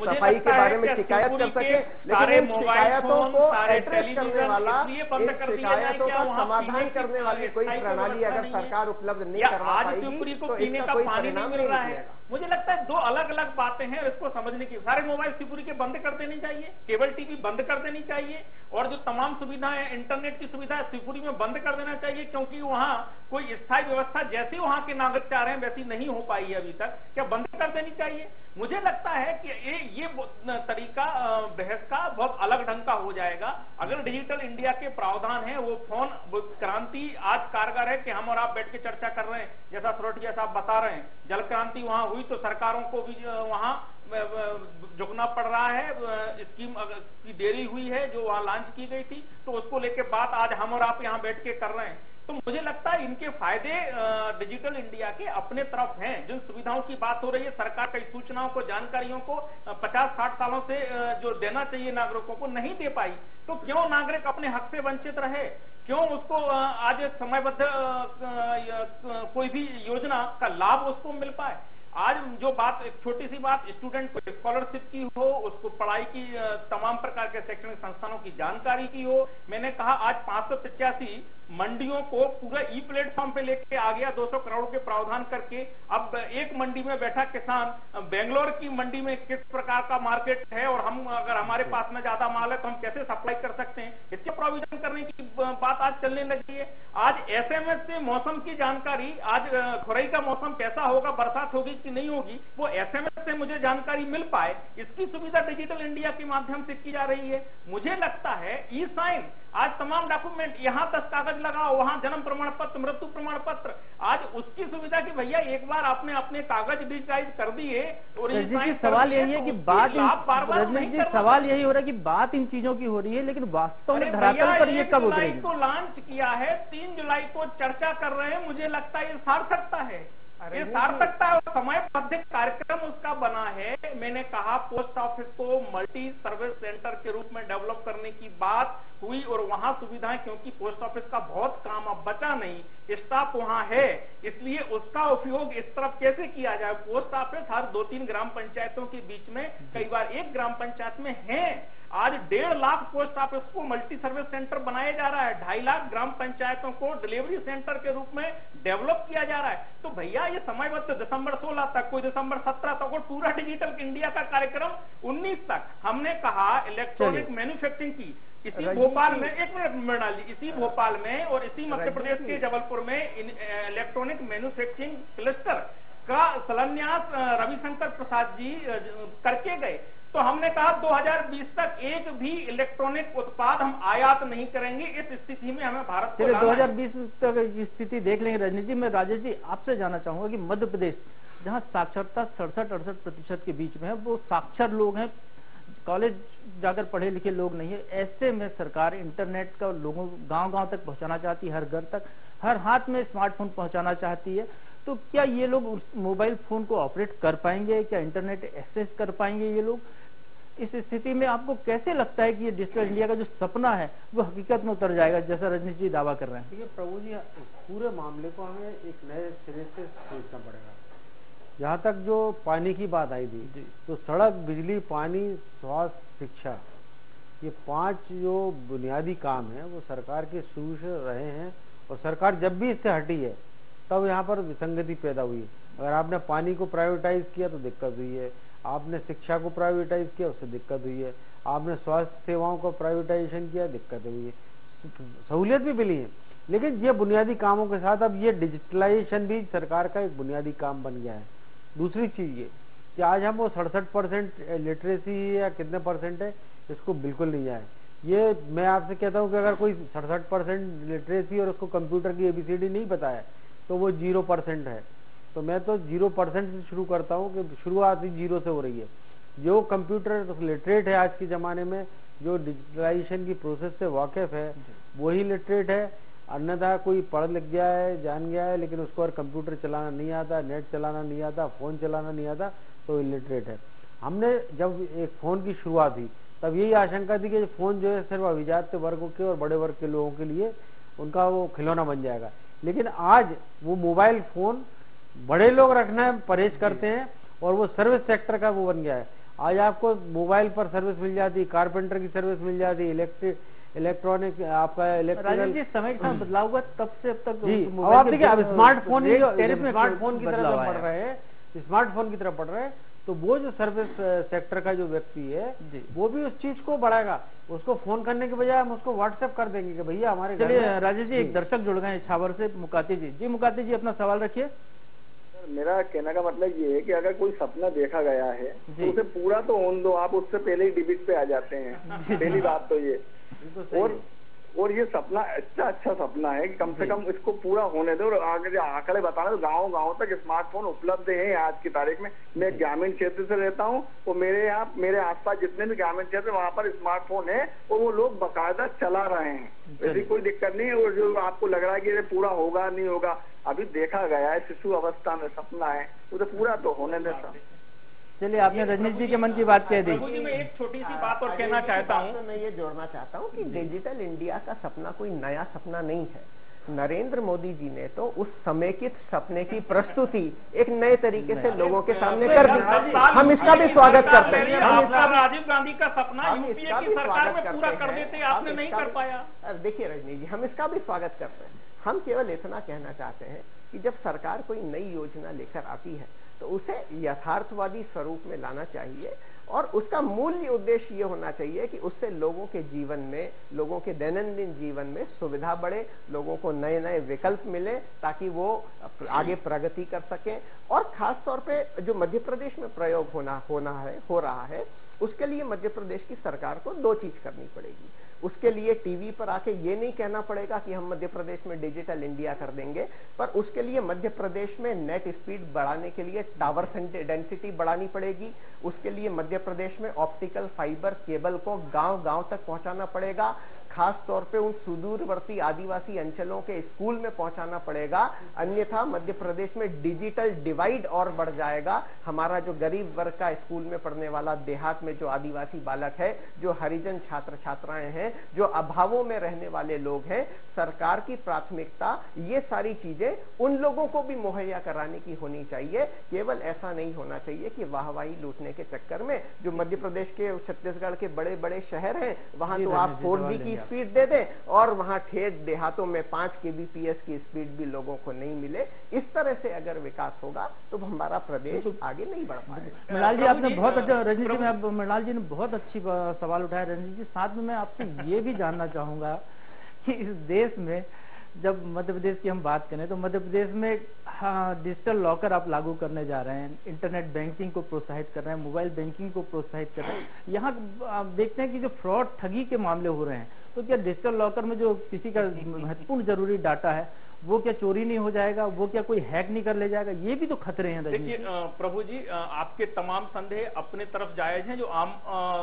सफाई के बारे में शिकायत कर सके, लेकिन इन शिकायतों को एड्रेस करने वाला, शिकायतों का समाधान करने वाली कोई प्रणाली अगर सरकार उपलब्ध नहीं करवा पाएगी तो पीने का पानी नहीं मिल रहा है। मुझे लगता है 2 अलग अलग बातें हैं इसको समझने की। सारे मोबाइल शिवपुरी के बंद कर देनी चाहिए, केबल टीवी बंद कर देनी चाहिए, और जो तमाम सुविधाएं इंटरनेट की सुविधा है शिवपुरी में बंद कर देना चाहिए, क्योंकि वहां कोई स्थायी व्यवस्था जैसे वहां के नागरिक चाह रहे हैं वैसी नहीं हो पाई है अभी तक। क्या बंद कर देनी चाहिए। मुझे लगता है कि ये तरीका बहस का बहुत अलग ढंग का हो जाएगा अगर डिजिटल इंडिया के प्रावधान है वो फोन क्रांति आज कारगर है कि हम और आप बैठ के चर्चा कर रहे हैं, जैसा सोरठिया साहब बता रहे हैं, जल क्रांति वहां हुई तो सरकारों को भी वहां झुकना पड़ रहा है, स्कीम की देरी हुई है जो वहां लॉन्च की गई थी, तो उसको लेके बात आज हम और आप यहां बैठ के कर रहे हैं। तो मुझे लगता है इनके फायदे डिजिटल इंडिया के अपने तरफ हैं। जिन सुविधाओं की बात हो रही है, सरकार कई सूचनाओं को, जानकारियों को 50-60 सालों से जो देना चाहिए नागरिकों को नहीं दे पाई, तो क्यों नागरिक अपने हक से वंचित रहे? क्यों उसको आज समयबद्ध कोई भी योजना का लाभ उसको मिल पाए? आज जो बात, एक छोटी सी बात, स्टूडेंट को स्कॉलरशिप की हो, उसको पढ़ाई की तमाम प्रकार के शैक्षणिक संस्थानों की जानकारी की हो, मैंने कहा आज 585 मंडियों को पूरा ई प्लेटफॉर्म पे लेके आ गया, 200 करोड़ के प्रावधान करके। अब एक मंडी में बैठा किसान बेंगलोर की मंडी में किस प्रकार का मार्केट है और हम अगर हमारे पास में ज्यादा माल है तो हम कैसे सप्लाई कर सकते हैं, इसके प्रोविजन करने की बात आज चलने लगी है। आज एसएमएस से मौसम की जानकारी, आज खुरई का मौसम कैसा होगा, बरसात होगी कि नहीं होगी, वो एसएमएस से मुझे जानकारी मिल पाए, इसकी सुविधा डिजिटल इंडिया के माध्यम से की जा रही है। मुझे लगता है ई साइन, आज तमाम डॉक्यूमेंट, यहां 10 कागज लगाओ, वहां जन्म प्रमाण पत्र, मृत्यु प्रमाण पत्र, आज उसकी सुविधा की भैया एक बार आपने अपने कागज डिजिटाइज कर दिए और सवाल यही है कि बात सवाल यही हो रहा है कि बात इन चीजों की हो रही है, लेकिन वास्तव में धरातल पर ये कब उतरेगी? को लॉन्च किया है, 3 जुलाई को चर्चा कर रहे हैं, मुझे लगता है ये सार्थकता है, ये सार्थकता है, समयबद्ध कार्यक्रम उसका बना है। मैंने कहा पोस्ट ऑफिस को मल्टी सर्विस सेंटर के रूप में डेवलप करने की बात हुई और वहां सुविधाएं, क्योंकि पोस्ट ऑफिस का बहुत काम अब बचा नहीं, स्टाफ वहां है, इसलिए उसका उपयोग इस तरफ कैसे किया जाए। पोस्ट ऑफिस हर 2-3 ग्राम पंचायतों के बीच में, कई बार एक ग्राम पंचायत में है। आज 1.5 लाख पोस्ट ऑफिस को मल्टी सर्विस सेंटर बनाया जा रहा है, 2.5 लाख ग्राम पंचायतों को डिलीवरी सेंटर के रूप में डेवलप किया जा रहा है। तो भैया ये समयबद्ध दिसंबर 16 तक, कोई दिसंबर 17 तक, और पूरा डिजिटल इंडिया का कार्यक्रम 19 तक। हमने कहा इलेक्ट्रॉनिक मैन्युफैक्चरिंग की इसी भोपाल में, एक मिनट मृणाली, इसी भोपाल में और इसी मध्य प्रदेश के जबलपुर में इलेक्ट्रॉनिक मैन्युफैक्चरिंग क्लस्टर का शिलान्यास रविशंकर प्रसाद जी करके गए। तो हमने कहा 2020 तक एक भी इलेक्ट्रॉनिक उत्पाद हम आयात नहीं करेंगे। इस स्थिति में हमें भारत को 2020 तक की स्थिति देख लेंगे। राजनीति में राजेश जी आपसे जानना चाहूंगा कि मध्य प्रदेश जहां साक्षरता 67-68% के बीच में है, वो साक्षर लोग हैं, कॉलेज जाकर पढ़े लिखे लोग नहीं है, ऐसे में सरकार इंटरनेट का लोगों गांव-गांव तक पहुंचाना चाहती है, हर घर तक, हर हाथ में स्मार्टफोन पहुंचाना चाहती है। तो क्या ये लोग उस मोबाइल फोन को ऑपरेट कर पाएंगे? क्या इंटरनेट एक्सेस कर पाएंगे ये लोग? इस स्थिति में आपको कैसे लगता है कि ये डिजिटल इंडिया का जो सपना है वो हकीकत में उतर जाएगा, जैसा रजनीश जी दावा कर रहे हैं? देखिए प्रभु जी, पूरे मामले को हमें एक नए सिरे से सोचना पड़ेगा। जहाँ तक जो पानी की बात आई थी, तो सड़क, बिजली, पानी, स्वास्थ्य, शिक्षा, ये 5 जो बुनियादी काम है वो सरकार के शुरू से रहे हैं, और सरकार जब भी इससे हटी है तब यहाँ पर विसंगति पैदा हुई। अगर आपने पानी को प्राइवेटाइज किया तो दिक्कत हुई है, आपने शिक्षा को प्राइवेटाइज किया उससे दिक्कत हुई है, आपने स्वास्थ्य सेवाओं को प्राइवेटाइजेशन किया, दिक्कत हुई है, सहूलियत भी मिली है। लेकिन ये बुनियादी कामों के साथ अब ये डिजिटलाइजेशन भी सरकार का एक बुनियादी काम बन गया है। दूसरी चीज ये कि आज हम वो 67% लिटरेसी या कितने परसेंट है, इसको बिल्कुल नहीं आए। ये मैं आपसे कहता हूँ कि अगर कोई 67% लिटरेसी और उसको कंप्यूटर की ABCD नहीं पता है तो वो 0% है। तो मैं तो 0% से शुरू करता हूँ कि शुरुआत ही 0 से हो रही है। जो कंप्यूटर लिटरेट है आज के ज़माने में, जो डिजिटलाइजेशन की प्रोसेस से वाकिफ है, वही लिटरेट है। अन्यथा कोई पढ़ लिख गया है, जान गया है, लेकिन उसको और कंप्यूटर चलाना नहीं आता, नेट चलाना नहीं आता, फ़ोन चलाना नहीं आता, तो इलिटरेट है। हमने जब एक फ़ोन की शुरुआत हुई तब यही आशंका थी कि फ़ोन जो है सिर्फ अभिजात वर्गों के और बड़े वर्ग के लोगों के लिए उनका वो खिलौना बन जाएगा। लेकिन आज वो मोबाइल फ़ोन बड़े लोग रखना परहेज करते हैं और वो सर्विस सेक्टर का वो बन गया है। आज आपको मोबाइल पर सर्विस मिल जाती है, कारपेंटर की सर्विस मिल जाती है, इलेक्ट्रॉनिक आपका इलेक्ट्रिकल समय के साथ बदलाव हुआ तब से अब तक। जी, अब आप देखिए, अब स्मार्टफोन की तरफ बढ़ रहे हैं, स्मार्टफोन की तरफ बढ़ रहे हैं, तो वो जो सर्विस सेक्टर का जो व्यक्ति है वो भी उस चीज को बढ़ाएगा। उसको फोन करने के बजाय हम उसको व्हाट्सएप कर देंगे कि भैया हमारे। चलिए राजेश जी, एक दर्शक जुड़ गए इछावर से, मुकाती जी। जी मुकाती जी, अपना सवाल रखिए। मेरा कहने का मतलब ये है कि अगर कोई सपना देखा गया है तो उसे पूरा तो होने दो, आप उससे पहले ही डिबेट पे आ जाते हैं। पहली बात तो ये, और ये सपना अच्छा सपना है कि कम से कम इसको पूरा होने दो। और आगे आंकड़े बताना तो गांव तक स्मार्टफोन उपलब्ध है आज की तारीख में। मैं ग्रामीण क्षेत्र से रहता हूं, तो मेरे आसपास जितने भी ग्रामीण क्षेत्र वहां पर स्मार्टफोन है और वो लोग बाकायदा चला रहे हैं, ऐसी कोई दिक्कत नहीं है। और जो आपको लग रहा है कि ये पूरा होगा नहीं होगा, अभी देखा गया है शिशु अवस्था में सपना है, उसे पूरा तो होने देता। चलिए, आपने रजनीश जी के मन की बात कह दी। प्रभु जी, मैं एक छोटी सी बात और कहना चाहता हूँ। मैं ये जोड़ना चाहता हूँ कि डिजिटल इंडिया का सपना कोई नया सपना नहीं है। नरेंद्र मोदी जी ने तो उस समेकित सपने की प्रस्तुति एक नए तरीके से लोगों के सामने कर दी। हम इसका भी स्वागत करते हैं। राजीव गांधी का सपना यूपीए की सरकार में पूरा कर देते, आपने नहीं कर पाया। देखिए रजनी जी, हम इसका भी स्वागत करते हैं। हम केवल इतना कहना चाहते हैं कि जब सरकार कोई नई योजना लेकर आती है तो उसे यथार्थवादी स्वरूप में लाना चाहिए और उसका मूल उद्देश्य ये होना चाहिए कि उससे लोगों के जीवन में, लोगों के दैनंदिन जीवन में सुविधा बढ़े, लोगों को नए नए विकल्प मिले ताकि वो आगे प्रगति कर सकें। और खास तौर पे जो मध्य प्रदेश में प्रयोग हो रहा है उसके लिए मध्य प्रदेश की सरकार को दो चीज करनी पड़ेगी। उसके लिए टीवी पर आके ये नहीं कहना पड़ेगा कि हम मध्य प्रदेश में डिजिटल इंडिया कर देंगे, पर उसके लिए मध्य प्रदेश में नेट स्पीड बढ़ाने के लिए टावर डेंसिटी बढ़ानी पड़ेगी। उसके लिए मध्य प्रदेश में ऑप्टिकल फाइबर केबल को गांव-गांव तक पहुंचाना पड़ेगा। खास तौर पे उन सुदूरवर्ती आदिवासी अंचलों के स्कूल में पहुंचाना पड़ेगा, अन्यथा मध्य प्रदेश में डिजिटल डिवाइड और बढ़ जाएगा। हमारा जो गरीब वर्ग का स्कूल में पढ़ने वाला देहात में जो आदिवासी बालक है, जो हरिजन छात्र छात्राएं हैं, जो अभावों में रहने वाले लोग हैं, सरकार की प्राथमिकता ये सारी चीजें उन लोगों को भी मुहैया कराने की होनी चाहिए। केवल ऐसा नहीं होना चाहिए कि वाहवाही लूटने के चक्कर में जो मध्य प्रदेश के छत्तीसगढ़ के बड़े बड़े शहर हैं वहां तो आप 4G की स्पीड दे दें और वहां ठेठ देहातों में 5 kbps की स्पीड भी लोगों को नहीं मिले। इस तरह से अगर विकास होगा तो हमारा प्रदेश आगे नहीं बढ़ पाएगा। मृणाल जी, आपने बहुत अच्छा, रजनीश जी, मृणाल जी ने बहुत अच्छी सवाल उठाया। रजनीश जी, साथ में मैं आपसे ये भी जानना चाहूंगा कि इस देश में जब मध्य प्रदेश की हम बात करें तो मध्य प्रदेश में डिजिटल लॉकर आप लागू करने जा रहे हैं, इंटरनेट बैंकिंग को प्रोत्साहित कर रहे हैं, मोबाइल बैंकिंग को प्रोत्साहित कर रहे हैं। यहाँ आप देखते हैं कि जो फ्रॉड ठगी के मामले हो रहे हैं, तो क्या डिजिटल लॉकर में जो किसी का महत्वपूर्ण जरूरी डाटा है वो क्या चोरी नहीं हो जाएगा, वो क्या कोई हैक नहीं कर ले जाएगा? ये भी तो खतरे हैं। देखिए प्रभु जी, आपके तमाम संदेह अपने तरफ जायज हैं जो आम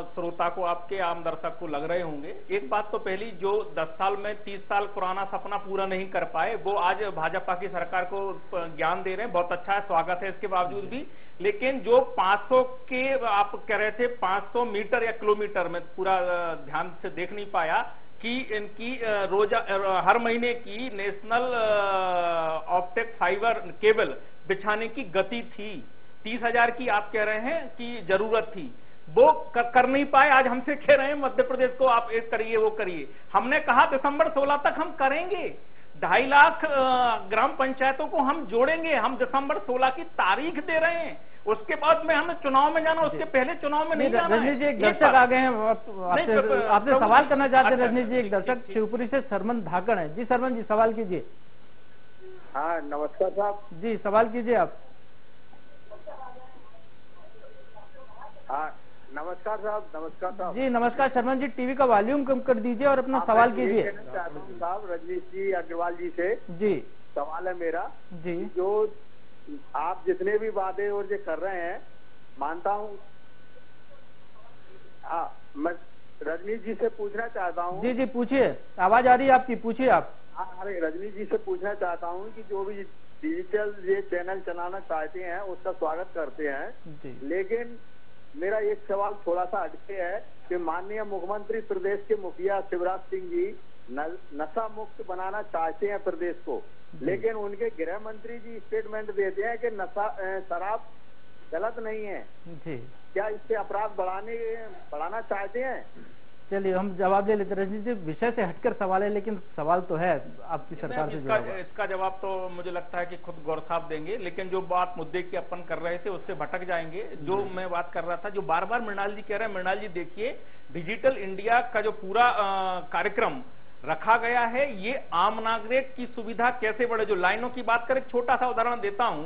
श्रोता को, आपके आम दर्शक को लग रहे होंगे। एक बात तो पहली, जो 10 साल में 30 साल पुराना सपना पूरा नहीं कर पाए वो आज भाजपा की सरकार को ज्ञान दे रहे हैं, बहुत अच्छा है, स्वागत है इसके बावजूद भी। लेकिन जो 500 के आप कह रहे थे 500 मीटर या किलोमीटर में, पूरा ध्यान से देख नहीं पाया कि इनकी हर महीने की नेशनल ऑप्टिक फाइबर केबल बिछाने की गति थी, 30,000 की आप कह रहे हैं कि जरूरत थी, वो कर नहीं पाए। आज हमसे कह रहे हैं मध्य प्रदेश को आप एक करिए वो करिए। हमने कहा दिसंबर 16 तक हम करेंगे, 2.5 लाख ग्राम पंचायतों को हम जोड़ेंगे। हम दिसंबर 16 की तारीख दे रहे हैं। उसके बाद में हमें चुनाव में जाना, उसके पहले चुनाव में नहीं जाना है। रजनीश जी, एक दर्शक आ गए हैं, आपसे सवाल करना चाहते हैं। रजनीश जी, एक दर्शक शिवपुरी से सरमन धाकड़ है। जी सरमन जी, सवाल कीजिए। हाँ नमस्कार साहब जी, सवाल कीजिए आप। हाँ नमस्कार साहब। नमस्कार साहब जी नमस्कार शर्मन जी, टीवी का वॉल्यूम कम कर दीजिए और अपना सवाल कीजिए। साहब रजनीश जी अग्रवाल जी से जी सवाल है मेरा जी, जो आप जितने भी वादे और जो कर रहे हैं मानता हूँ, मैं रजनीश जी से पूछना चाहता हूँ। जी जी पूछिए, आवाज आ रही है आपकी, पूछिए आप। अरे रजनीश जी से पूछना चाहता हूँ कि जो भी डिजिटल ये चैनल चलाना चाहते हैं उसका स्वागत करते हैं जी, लेकिन मेरा एक सवाल थोड़ा सा हटके है कि माननीय मुख्यमंत्री प्रदेश के मुखिया शिवराज सिंह जी नशा मुक्त बनाना चाहते हैं प्रदेश को, लेकिन उनके गृह मंत्री जी स्टेटमेंट देते हैं कि नशा शराब गलत नहीं है जी, क्या इससे अपराध बढ़ाना चाहते हैं? चलिए हम जवाब दे लेते। रजनीश जी, विषय से हटकर सवाल है लेकिन सवाल तो है आपकी सरकार से। इसका जवाब तो मुझे लगता है कि खुद गौर साहब देंगे, लेकिन जो बात मुद्दे की अपन कर रहे थे उससे भटक जाएंगे। जो मैं बात कर रहा था, जो बार बार मृणाल जी कह रहे हैं, मृणाल जी देखिए, डिजिटल इंडिया का जो पूरा कार्यक्रम रखा गया है, ये आम नागरिक की सुविधा कैसे बढ़े। जो लाइनों की बात करें, छोटा सा उदाहरण देता हूं,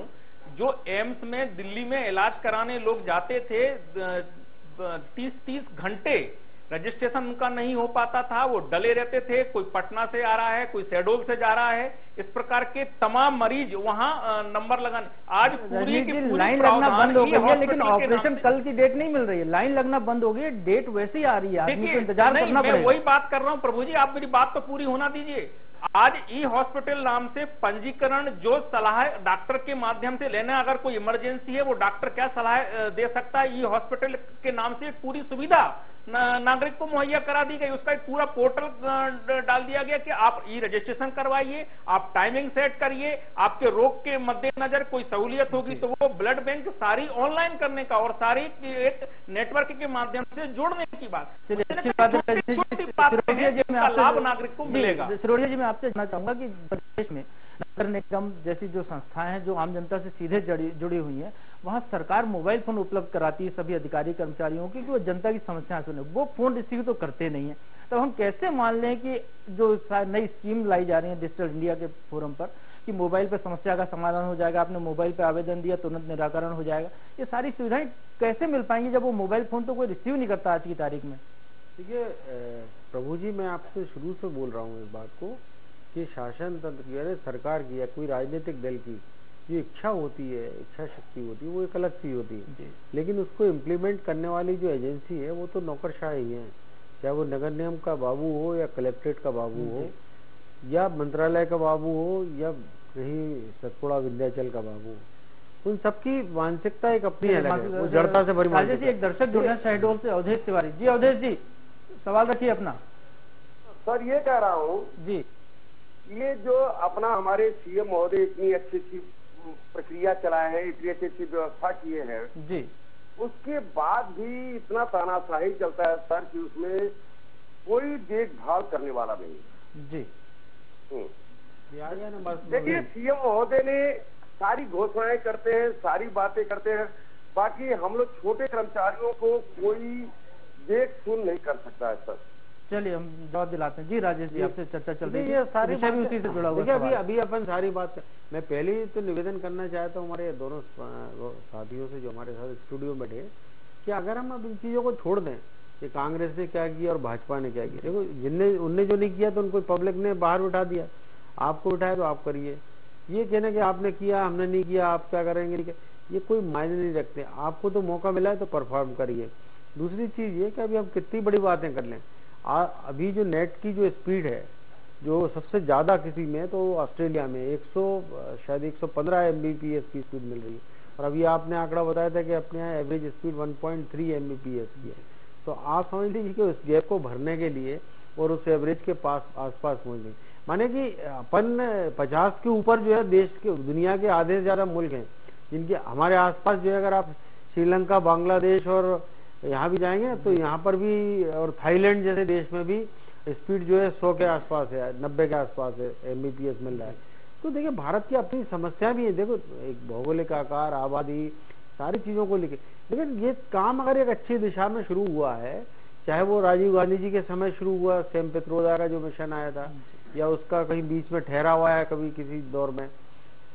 जो एम्स में दिल्ली में इलाज कराने लोग जाते थे 30-30 घंटे रजिस्ट्रेशन उनका नहीं हो पाता था, वो डले रहते थे, कोई पटना से आ रहा है, कोई शहडोल से जा रहा है, इस प्रकार के तमाम मरीज वहां नंबर लगाने। आज पूरी की पूरी लाइन लगना बंद हो गई है, लेकिन ऑपरेशन कल की डेट नहीं मिल रही है, लाइन लगना बंद हो गई है, डेट वैसे ही आ रही है, आदमी को इंतजार करना पड़ेगा। मैं वही बात कर रहा हूं प्रभु जी, आप मेरी बात तो पूरी होना दीजिए। आज ई हॉस्पिटल नाम से पंजीकरण जो सलाह डॉक्टर के माध्यम से लेना, अगर कोई इमरजेंसी है वो डॉक्टर क्या सलाह दे सकता है, ई हॉस्पिटल के नाम से पूरी सुविधा नागरिक को मुहैया करा दी गई। उसका एक पूरा पोर्टल डाल दिया गया कि आप ई रजिस्ट्रेशन करवाइए, आप टाइमिंग सेट करिए, आपके रोग के मद्देनजर कोई सहूलियत होगी तो वो ब्लड बैंक सारी ऑनलाइन करने का और सारी एक नेटवर्क के माध्यम से जोड़ने की बात, लाभ नागरिक को मिलेगा। सिरोड़िया जी, मैं आपसे जानना चाहूंगा कि प्रदेश में नगर निगम जैसी जो संस्थाएं हैं जो आम जनता से सीधे जुड़ी हुई हैं, वहां सरकार मोबाइल फोन उपलब्ध कराती है सभी अधिकारी कर्मचारियों की कि वो जनता की समस्याएं सुने, वो फोन रिसीव तो करते नहीं है। तो हम कैसे मान लें कि जो नई स्कीम लाई जा रही है डिजिटल इंडिया के फोरम पर कि मोबाइल पर समस्या का समाधान हो जाएगा, आपने मोबाइल पर आवेदन दिया तुरंत निराकरण हो जाएगा, ये सारी सुविधाएं कैसे मिल पाएंगी जब वो मोबाइल फोन तो कोई रिसीव नहीं करता आज की तारीख में? देखिए प्रभु जी, मैं आपसे शुरू से बोल रहा हूँ इस बात को कि शासन तंत्र की यानी सरकार की या कोई राजनीतिक दल की जो इच्छा होती है, इच्छा शक्ति होती है, वो एक अलग चीज होती है, लेकिन उसको इम्प्लीमेंट करने वाली जो एजेंसी है वो तो नौकरशाह ही है, चाहे वो नगर निगम का बाबू हो या कलेक्ट्रेट का बाबू हो या मंत्रालय का बाबू हो या कहीं सतपुड़ा विंध्याचल का बाबू हो, उन सबकी मानसिकता एक अपनी अलग है, वो जड़ता से भरी मानसिकता। एक दर्शक जुड़े हैं शहडोल से, अवधेश तिवारी जी। अवधेश जी, सवाल रखिए अपना। सर ये कह रहा हूँ जी, ये जो अपना हमारे सीएम महोदय इतनी अच्छी प्रक्रिया चलाए हैं, इतनी अच्छी व्यवस्था किए हैं जी, उसके बाद भी इतना तानाशाही चलता है सर कि उसमें कोई देखभाल करने वाला नहीं जी। देखिए सीएम महोदय ने सारी घोषणाएं करते हैं, सारी बातें करते हैं, बाकी हम लोग छोटे कर्मचारियों को कोई देख सुन नहीं कर सकता है सर। चलिए हम जवाब दिलाते हैं। जी राजेश जी, आपसे चर्चा चल रही है, ये सारी विषय भी उसी से जुड़ा हुआ है। अभी अपन सारी बात, मैं पहले ही तो निवेदन करना चाहता हूँ हमारे दोनों साथियों से जो हमारे साथ स्टूडियो में बैठे कि अगर हम अब इन चीजों को छोड़ दें कि कांग्रेस ने क्या किया और भाजपा ने क्या किया, देखो जिनने उनने जो नहीं किया तो उनको पब्लिक ने बाहर उठा दिया, आपको उठाया तो आप करिए। ये कहना कि आपने किया हमने नहीं किया आप क्या करेंगे, ये कोई मायने नहीं रखते। आपको तो मौका मिला है तो परफॉर्म करिए। दूसरी चीज ये कि अभी हम कितनी बड़ी बातें कर लें, अभी जो नेट की जो स्पीड है जो सबसे ज्यादा किसी में तो ऑस्ट्रेलिया में 100 शायद 115 Mbps की स्पीड मिल रही है, और अभी आपने आंकड़ा बताया था कि अपने यहाँ एवरेज स्पीड 1.3 Mbps की है। तो आप समझ लीजिए कि उस गैप को भरने के लिए और उस एवरेज के आसपास पहुंचने, माने कि अपन 50 के ऊपर जो है देश के दुनिया के आधे से ज्यादा मुल्क हैं जिनके हमारे आसपास जो है, अगर आप श्रीलंका, बांग्लादेश और यहाँ भी जाएंगे तो यहाँ पर भी, और थाईलैंड जैसे देश में भी स्पीड जो है 100 के आसपास है, 90 के आसपास है Mbps मिल रहा है। तो देखिए भारत की अपनी समस्या भी है, देखो एक भौगोलिक आकार, आबादी, सारी चीजों को लेके, लेकिन ये काम अगर एक अच्छी दिशा में शुरू हुआ है, चाहे वो राजीव गांधी जी के समय शुरू हुआ, सैम पित्रोदा का जो मिशन आया था, या उसका कहीं बीच में ठहरा हुआ है कभी किसी दौर में,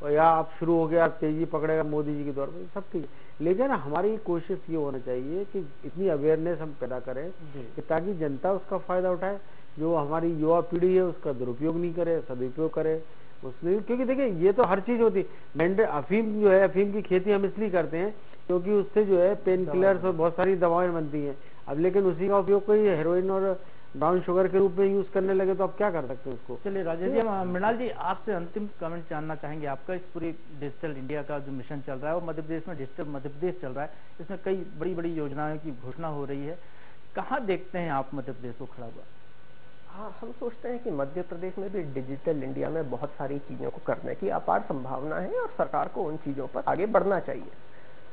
और या आप शुरू हो गया तेजी पकड़ेगा मोदी जी के दौर में, सब ठीक है। लेकिन हमारी कोशिश ये होना चाहिए कि इतनी अवेयरनेस हम पैदा करें कि ताकि जनता उसका फायदा उठाए, जो हमारी युवा पीढ़ी है उसका दुरुपयोग नहीं करे, सदुपयोग करे उसमें। क्योंकि देखिए ये तो हर चीज होती है, अफीम जो है, अफीम की खेती हम इसलिए करते हैं क्योंकि उससे जो है पेन किलर्स और बहुत सारी दवाएं बनती हैं। अब लेकिन उसी का उपयोग कोई हेरोइन और ब्राउन शुगर के रूप में यूज करने लगे तो आप क्या कर सकते हैं उसको। चलिए राजेश जी, मृणाल जी आपसे अंतिम कमेंट जानना चाहेंगे आपका, इस पूरी डिजिटल इंडिया का जो मिशन चल रहा है और मध्य प्रदेश में डिजिटल मध्य प्रदेश चल रहा है, इसमें कई बड़ी बड़ी योजनाओं की घोषणा हो रही है, कहाँ देखते हैं आप मध्य प्रदेश को खड़ा हुआ? हाँ, हम सोचते हैं कि मध्य प्रदेश में भी डिजिटल इंडिया में बहुत सारी चीजों को करने की अपार संभावना है और सरकार को उन चीजों पर आगे बढ़ना चाहिए।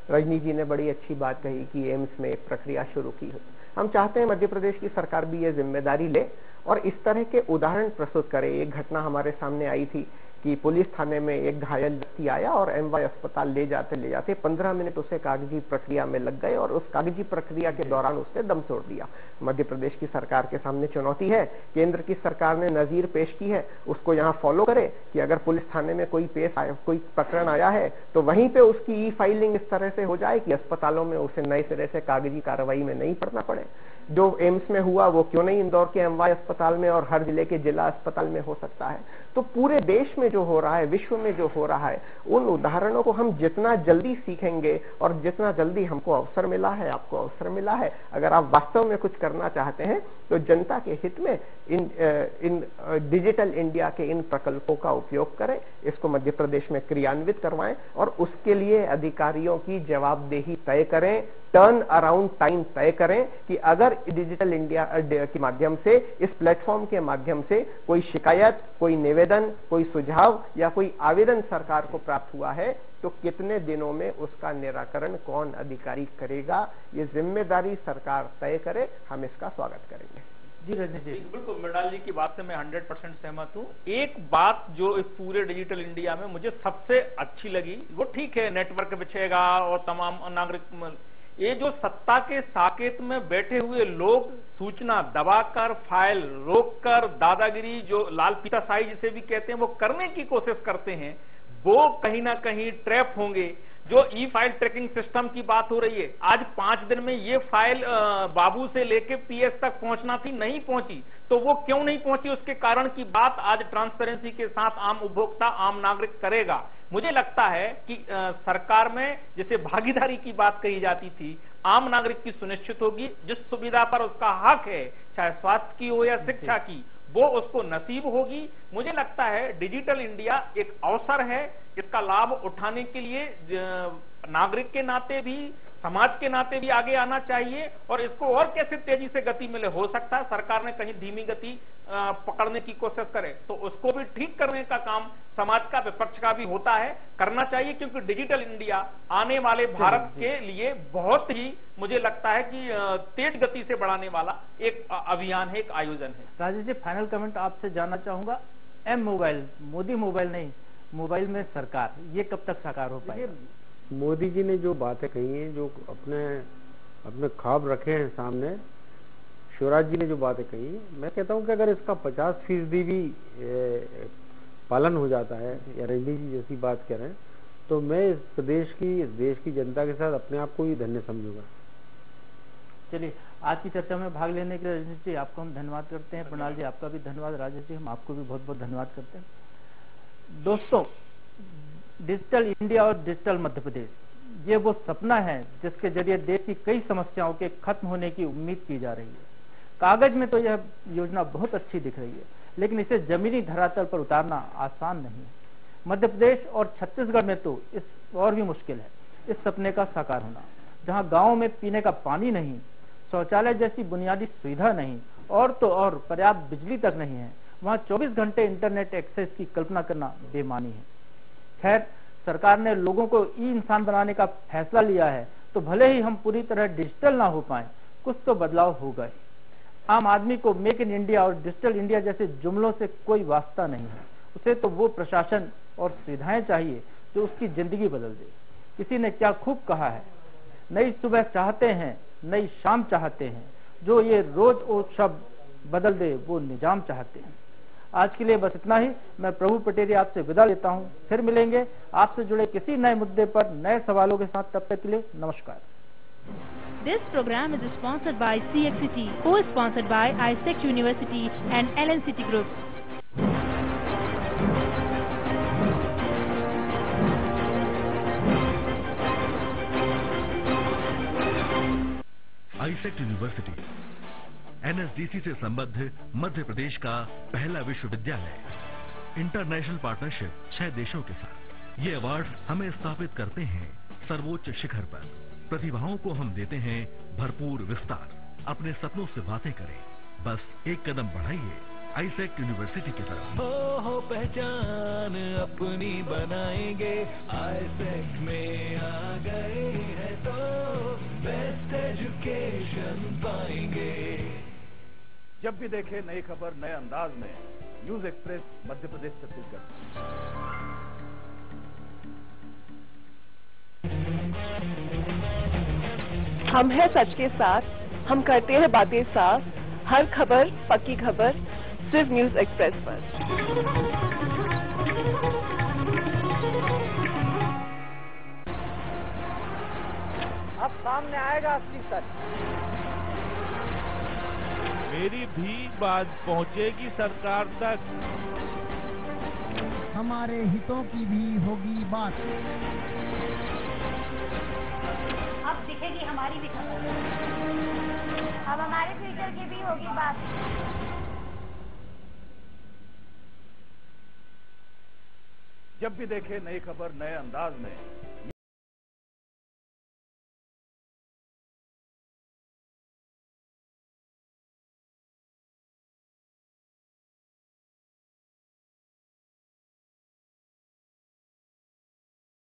रजनी जी ने बड़ी अच्छी बात कही कि एम्स में एक प्रक्रिया शुरू की है। हम चाहते हैं मध्य प्रदेश की सरकार भी ये जिम्मेदारी ले और इस तरह के उदाहरण प्रस्तुत करे। एक घटना हमारे सामने आई थी कि पुलिस थाने में एक घायल व्यक्ति आया और एमवाई अस्पताल ले जाते 15 मिनट उसे कागजी प्रक्रिया में लग गए और उस कागजी प्रक्रिया के दौरान उसने दम तोड़ दिया। मध्य प्रदेश की सरकार के सामने चुनौती है, केंद्र की सरकार ने नजीर पेश की है, उसको यहाँ फॉलो करे कि अगर पुलिस थाने में कोई प्रकरण आया है तो वहीं पे उसकी ई फाइलिंग इस तरह से हो जाए कि अस्पतालों में उसे नए सिरे से कागजी कार्रवाई में नहीं पड़ना पड़े। जो एम्स में हुआ वो क्यों नहीं इंदौर के एमवाई अस्पताल में और हर जिले के जिला अस्पताल में हो सकता है। तो पूरे देश में जो हो रहा है, विश्व में जो हो रहा है, उन उदाहरणों को हम जितना जल्दी सीखेंगे और जितना जल्दी हमको अवसर मिला है, आपको अवसर मिला है, अगर आप वास्तव में कुछ करना चाहते हैं तो जनता के हित में इन डिजिटल इंडिया के इन प्रकल्पों का उपयोग करें, इसको मध्य प्रदेश में क्रियान्वित करवाएं और उसके लिए अधिकारियों की जवाबदेही तय करें, टर्न अराउंड टाइम तय करें कि अगर डिजिटल इंडिया के माध्यम से, इस प्लेटफॉर्म के माध्यम से कोई शिकायत, कोई निवेदन, कोई सुझाव या कोई आवेदन सरकार को प्राप्त हुआ है तो कितने दिनों में उसका निराकरण कौन अधिकारी करेगा, ये जिम्मेदारी सरकार तय करे, हम इसका स्वागत करेंगे। जी रजनी जी, बिल्कुल मृणाल जी की बात से मैं 100% सहमत हूँ। एक बात जो इस पूरे डिजिटल इंडिया में मुझे सबसे अच्छी लगी, वो ठीक है नेटवर्क बिछेगा और तमाम नागरिक, ये जो सत्ता के साकेत में बैठे हुए लोग सूचना दबाकर, फाइल रोककर, दादागिरी जो लाल पीताशाही जिसे भी कहते हैं वो करने की कोशिश करते हैं, वो कहीं ना कहीं ट्रैप होंगे। जो ई फाइल ट्रैकिंग सिस्टम की बात हो रही है, आज 5 दिन में ये फाइल बाबू से लेके पीएस तक पहुंचना थी, नहीं पहुंची, तो वो क्यों नहीं पहुंची उसके कारण की बात आज ट्रांसपेरेंसी के साथ आम उपभोक्ता, आम नागरिक करेगा। मुझे लगता है कि सरकार में जैसे भागीदारी की बात कही जाती थी, आम नागरिक की सुनिश्चित होगी, जिस सुविधा पर उसका हक है, चाहे स्वास्थ्य की हो या शिक्षा की, वो उसको नसीब होगी। मुझे लगता है डिजिटल इंडिया एक अवसर है, इसका लाभ उठाने के लिए नागरिक के नाते भी, समाज के नाते भी आगे आना चाहिए और इसको और कैसे तेजी से गति मिले। हो सकता है सरकार ने कहीं धीमी गति पकड़ने की कोशिश करे तो उसको भी ठीक करने का काम समाज का, विपक्ष का भी होता है, करना चाहिए, क्योंकि डिजिटल इंडिया आने वाले भारत के लिए बहुत ही मुझे लगता है कि तेज गति से बढ़ाने वाला एक अभियान है, एक आयोजन है। राजेश जी, फाइनल कमेंट आपसे जानना चाहूंगा, एम मोबाइल, मोदी मोबाइल नहीं, मोबाइल में सरकार, ये कब तक साकार हो पाएगा? मोदी जी ने जो बातें कही हैं, जो अपने ख्वाब रखे हैं सामने, शिवराज जी ने जो बातें कही, मैं कहता हूं कि अगर इसका 50% भी पालन हो जाता है, या रजनी जी जैसी बात कह रहे हैं, तो मैं इस प्रदेश की, इस देश की जनता के साथ अपने आप को ही धन्य समझूंगा। चलिए, आज की चर्चा में भाग लेने के लिए रजनी जी आपको हम धन्यवाद करते हैं, प्रणाल जी आपका भी धन्यवाद, राजेश जी हम आपको भी बहुत बहुत धन्यवाद करते हैं। दोस्तों, डिजिटल इंडिया और डिजिटल मध्य प्रदेश, ये वो सपना है जिसके जरिए देश की कई समस्याओं के खत्म होने की उम्मीद की जा रही है। कागज में तो यह योजना बहुत अच्छी दिख रही है, लेकिन इसे जमीनी धरातल पर उतारना आसान नहीं है। मध्य प्रदेश और छत्तीसगढ़ में तो इस और भी मुश्किल है इस सपने का साकार होना, जहां गांव में पीने का पानी नहीं, शौचालय जैसी बुनियादी सुविधा नहीं और तो और पर्याप्त बिजली तक नहीं है, वहां 24 घंटे इंटरनेट एक्सेस की कल्पना करना बेमानी है। खैर, सरकार ने लोगों को ई इंसान बनाने का फैसला लिया है, तो भले ही हम पूरी तरह डिजिटल ना हो पाए, कुछ तो बदलाव होगा ही। आम आदमी को मेक इन इंडिया और डिजिटल इंडिया जैसे जुमलों से कोई वास्ता नहीं है, उसे तो वो प्रशासन और सुविधाएं चाहिए जो उसकी जिंदगी बदल दे। किसी ने क्या खूब कहा है, नई सुबह चाहते हैं, नई शाम चाहते हैं, जो ये रोज वो शब्द बदल दे वो निजाम चाहते हैं। आज के लिए बस इतना ही। मैं प्रभु पटेरी आपसे विदा लेता हूं, फिर मिलेंगे आपसे जुड़े किसी नए मुद्दे पर नए सवालों के साथ। तब तक के लिए नमस्कार। This program is sponsored by CXCT, co-sponsored by ISEC University and LNCT Group. AISECT university NSDC से संबद्ध मध्य प्रदेश का पहला विश्वविद्यालय। इंटरनेशनल पार्टनरशिप 6 देशों के साथ। ये अवार्ड हमें स्थापित करते हैं सर्वोच्च शिखर पर। प्रतिभाओं को हम देते हैं भरपूर विस्तार। अपने सपनों से बातें करें, बस एक कदम बढ़ाइए आईसेक्ट यूनिवर्सिटी की तरफ। हो पहचान अपनी बनाएंगे, आईसेक्ट में आ गए हैं तो बेस्ट एजुकेशन पाएंगे। जब भी देखे नई खबर नए अंदाज में, न्यूज एक्सप्रेस, मध्य प्रदेश, छत्तीसगढ़। हम हैं सच के साथ, हम करते हैं बातें साफ, हर खबर पक्की खबर सिर्फ न्यूज एक्सप्रेस पर। अब सामने आएगा असली सच। मेरी भी बात पहुंचेगी सरकार तक। हमारे हितों की भी होगी बात। अब दिखेगी हमारी भी खबर। अब हमारे फ्यूचर की भी होगी बात। जब भी देखे नई खबर नए अंदाज में,